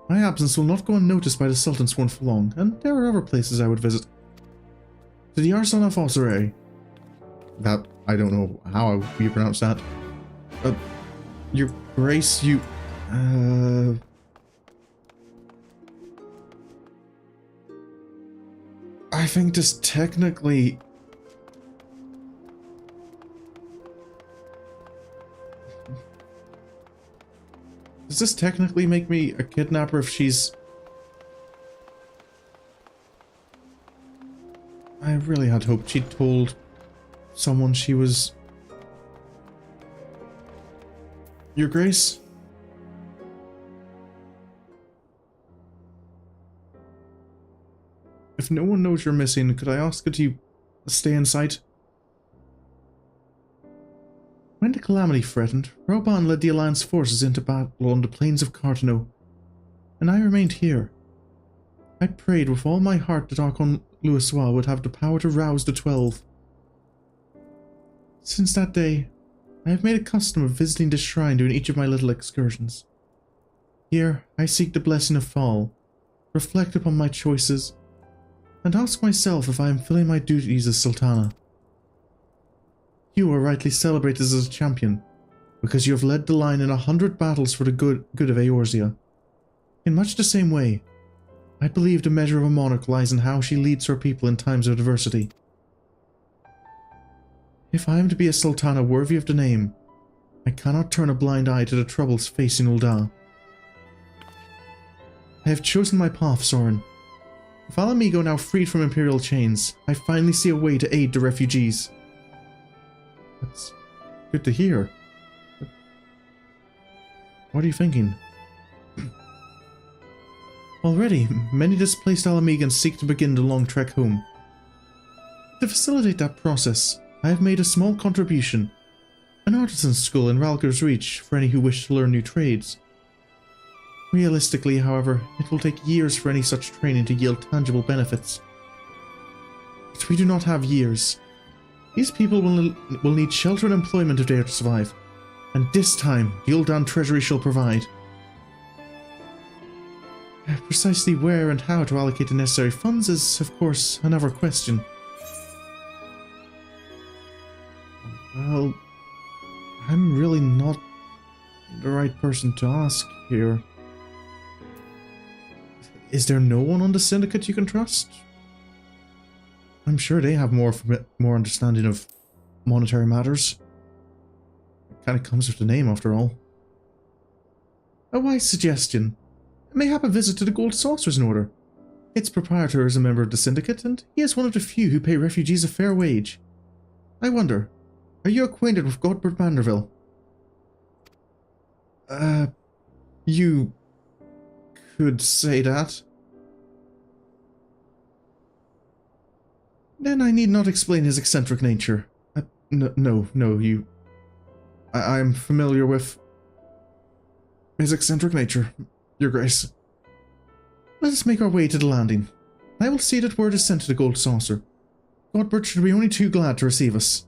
My absence will not go unnoticed by the Sultan Sworn for long, and there are other places I would visit. To the Arsenal of Osirei. That, I don't know how you pronounce that. Your Grace, you... I think this technically... Does this technically make me a kidnapper if she's... I really had hoped she'd told someone she was... Your Grace? If no one knows you're missing, could I ask that you stay in sight? When the calamity threatened, Roban led the Alliance forces into battle on the plains of Cartano, and I remained here. I prayed with all my heart that Archon Louisoix would have the power to rouse the 12. Since that day, I have made a custom of visiting this shrine during each of my little excursions. Here, I seek the blessing of fall, reflect upon my choices, and ask myself if I am fulfilling my duties as Sultana. You are rightly celebrated as a champion, because you have led the line in 100 battles for the good of Eorzea. In much the same way, I believe the measure of a monarch lies in how she leads her people in times of adversity. If I am to be a Sultana worthy of the name, I cannot turn a blind eye to the troubles facing Ul'dah. I have chosen my path, Sorin. With Ala Mhigo now freed from Imperial chains, I finally see a way to aid the refugees. That's good to hear. But what are you thinking? Already, many displaced Ala Mhigans seek to begin the long trek home. To facilitate that process, I have made a small contribution, an artisan's school in Ralger's Reach for any who wish to learn new trades. Realistically, however, it will take years for any such training to yield tangible benefits. But we do not have years. These people will need shelter and employment if they are to survive, and this time the Ul'dah treasury shall provide. Precisely where and how to allocate the necessary funds is, of course, another question. Well, I'm really not the right person to ask here. Is there no one on the Syndicate you can trust? I'm sure they have more understanding of monetary matters. It kind of comes with the name, after all. A wise suggestion. Mayhap a visit to the Gold Saucers in order. Its proprietor is a member of the Syndicate, and he is one of the few who pay refugees a fair wage. I wonder, are you acquainted with Godbert Manderville? You could say that. Then I need not explain his eccentric nature. No, I am familiar with his eccentric nature, Your Grace. Let us make our way to the landing. I will see that word is sent to the Gold Saucer. Godbert should be only too glad to receive us.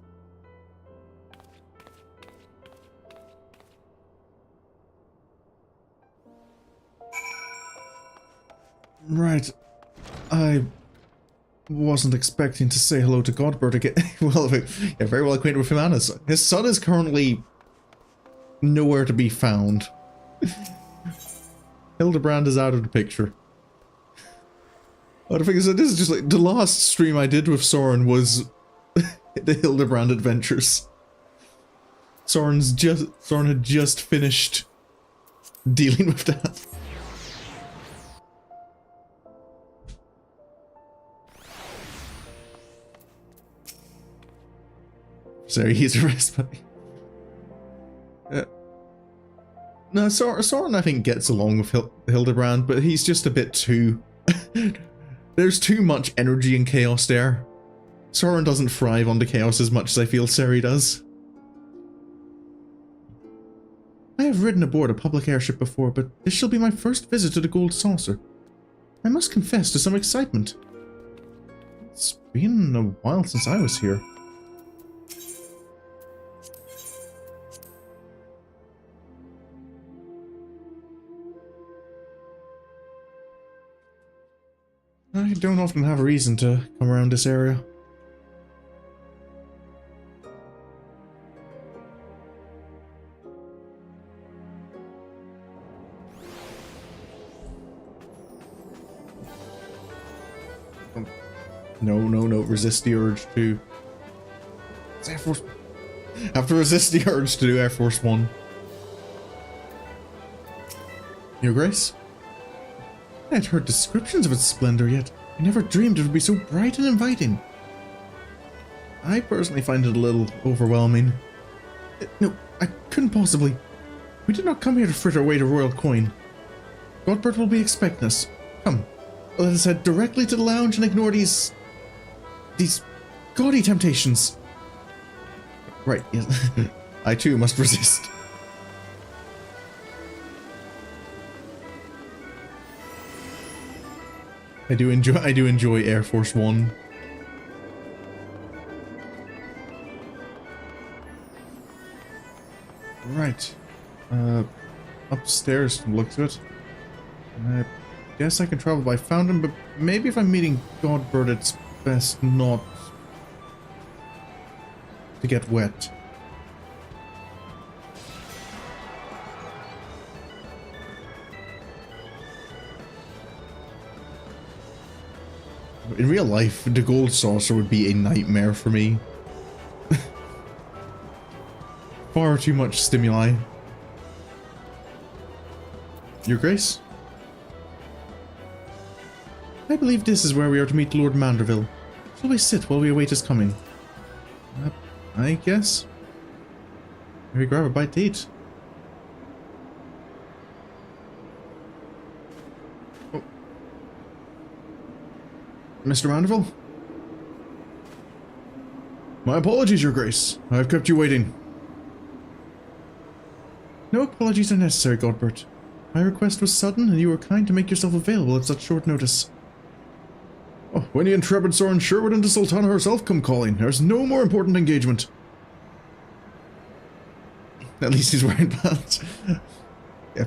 Right. I wasn't expecting to say hello to Godbert again. Well, yeah, very well acquainted with him and his son is currently nowhere to be found. Hildibrand is out of the picture. Oh, the thing is that this is just like the last stream I did with Sorin was the Hildibrand adventures. Sorin had just finished dealing with that. Sorry, he's arrested. No, Sorin I think gets along with Hildibrand, but he's just a bit too... There's too much energy and chaos there. Sorin doesn't thrive on the chaos as much as I feel Seri does. I have ridden aboard a public airship before, but this shall be my first visit to the Gold Saucer. I must confess to some excitement. It's been a while since I was here. I don't often have a reason to come around this area. No, resist the urge to... It's Air Force... Have to resist the urge to do Air Force One. Your Grace? I had heard descriptions of its splendor, yet I never dreamed it would be so bright and inviting. I personally find it a little overwhelming. No, I couldn't possibly. We did not come here to fritter away the royal coin. Godbert will be expecting us. Come, let us head directly to the lounge and ignore these gaudy temptations. Right, yes. I too must resist. I do enjoy Air Force One. Right. Upstairs from the looks of it. I guess I can travel by fountain, but maybe if I'm meeting Godbird, it's best not to get wet. In real life, the gold saucer would be a nightmare for me. Far too much stimuli. Your Grace? I believe this is where we are to meet Lord Manderville. Shall we sit while we await his coming? I guess. Maybe grab a bite to eat. Oh. Mr. Manderville? My apologies, Your Grace. I've kept you waiting. No apologies are necessary, Godbert. My request was sudden, and you were kind to make yourself available at such short notice. Oh, when the intrepid Sorin Sherwood and the Sultana herself come calling, there's no more important engagement. At least he's wearing pants. Yeah.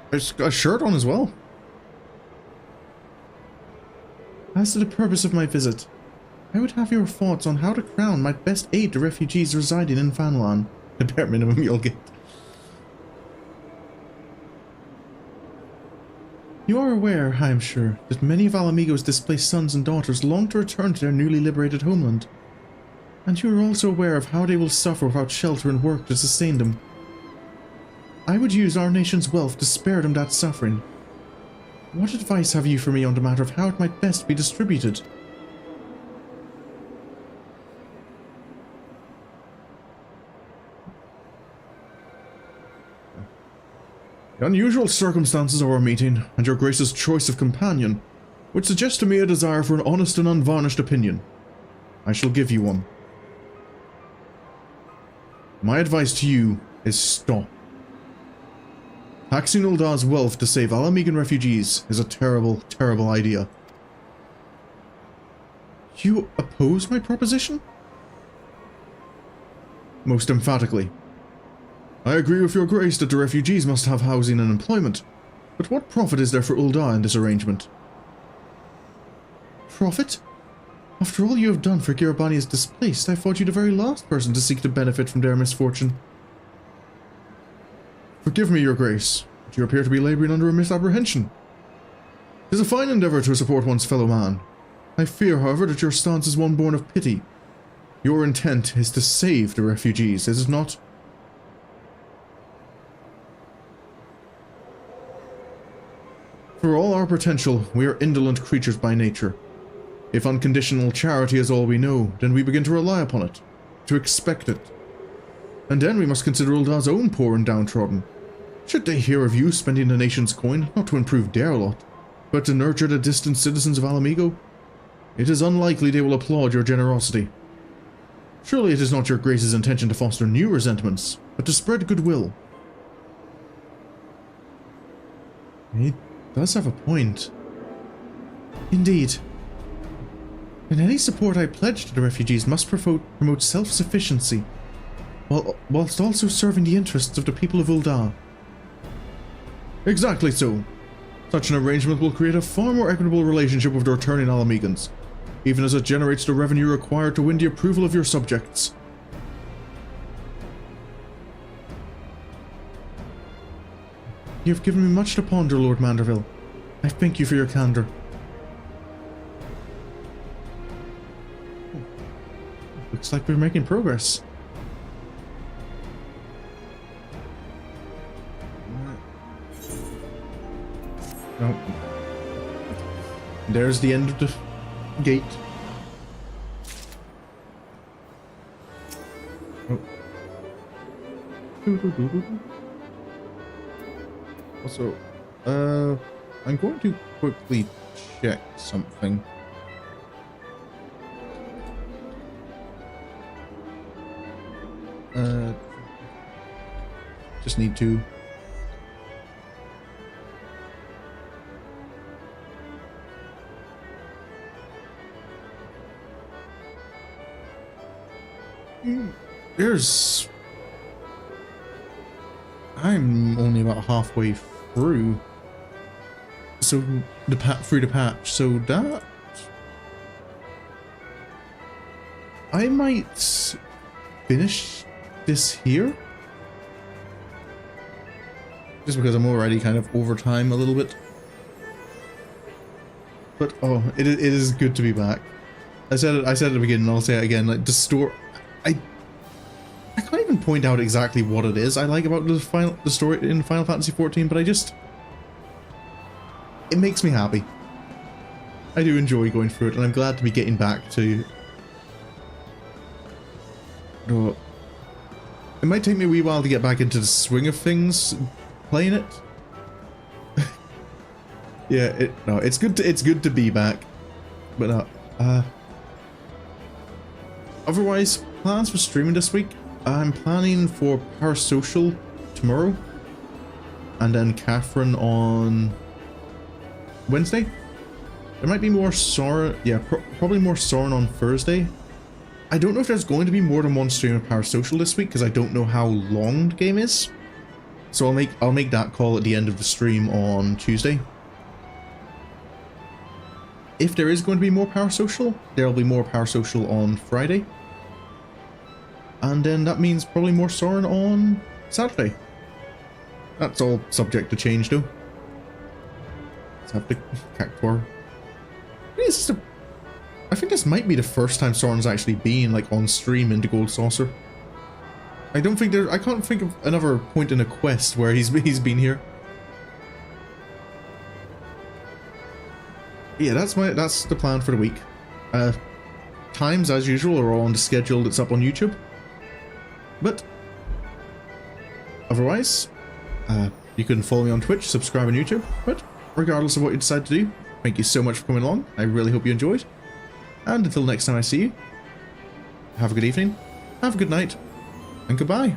There's got a shirt on as well. As to the purpose of my visit, I would have your thoughts on how the Crown might best aid the refugees residing in Fanlan. The bare minimum you'll get. You are aware, I am sure, that many of Ala Mhigo's displaced sons and daughters long to return to their newly liberated homeland. And you are also aware of how they will suffer without shelter and work to sustain them. I would use our nation's wealth to spare them that suffering. What advice have you for me on the matter of how it might best be distributed? The unusual circumstances of our meeting, and your Grace's choice of companion, would suggest to me a desire for an honest and unvarnished opinion. I shall give you one. My advice to you is stop. Taxing Ul'dah's wealth to save Ala Mhigan refugees is a terrible, terrible idea. You oppose my proposition? Most emphatically. I agree with your Grace that the refugees must have housing and employment, but what profit is there for Ul'dah in this arrangement? Profit? After all you have done for Girabani's displaced, I thought you the very last person to seek to benefit from their misfortune. Forgive me, your Grace, but you appear to be labouring under a misapprehension. It is a fine endeavour to support one's fellow man. I fear, however, that your stance is one born of pity. Your intent is to save the refugees, is it not? For all our potential, we are indolent creatures by nature. If unconditional charity is all we know, then we begin to rely upon it, to expect it. And then we must consider Ul'dah's own poor and downtrodden. Should they hear of you spending the nation's coin, not to improve their lot, but to nurture the distant citizens of Ala Mhigo, it is unlikely they will applaud your generosity. Surely it is not your Grace's intention to foster new resentments, but to spread goodwill. He does have a point. Indeed. And any support I pledge to the refugees must promote self-sufficiency, whilst also serving the interests of the people of Ul'dah. Exactly so. Such an arrangement will create a far more equitable relationship with the returning Ala Mhigans, even as it generates the revenue required to win the approval of your subjects. You have given me much to ponder, Lord Manderville. I thank you for your candour. Looks like we're making progress. Oh. There's the end of the gate. Oh. Also, I'm going to quickly check something. Just need to... There's... I'm only about halfway through. So, through the patch, so that... I might finish this here. Just because I'm already kind of over time a little bit. But, oh, it is good to be back. I said it at the beginning, and I'll say it again, like, the story... I can't even point out exactly what it is I like about the story in Final Fantasy XIV, but it makes me happy. I do enjoy going through it, and I'm glad to be getting back to... Oh, it might take me a wee while to get back into the swing of things, playing it. Yeah, it's good to be back, but otherwise, plans for streaming this week. I'm planning for Parasocial tomorrow, and then Catherine on Wednesday. There might be more Sorin, yeah, probably more Sorin on Thursday. I don't know if there's going to be more than one stream of Parasocial this week, because I don't know how long the game is. So I'll make that call at the end of the stream on Tuesday. If there is going to be more Parasocial, there'll be more Parasocial on Friday. And then that means probably more Sorin on Saturday. That's all subject to change though. Let's have the Cactuar. I think this might be the first time Sorin's actually been like on stream in the Gold Saucer. I can't think of another point in a quest where he's been here. Yeah, that's the plan for the week. Times as usual are all on the schedule that's up on YouTube. But otherwise, you can follow me on Twitch, subscribe on YouTube. But regardless of what you decide to do, thank you so much for coming along. I really hope you enjoyed. And until next time I see you, have a good evening, have a good night, and goodbye.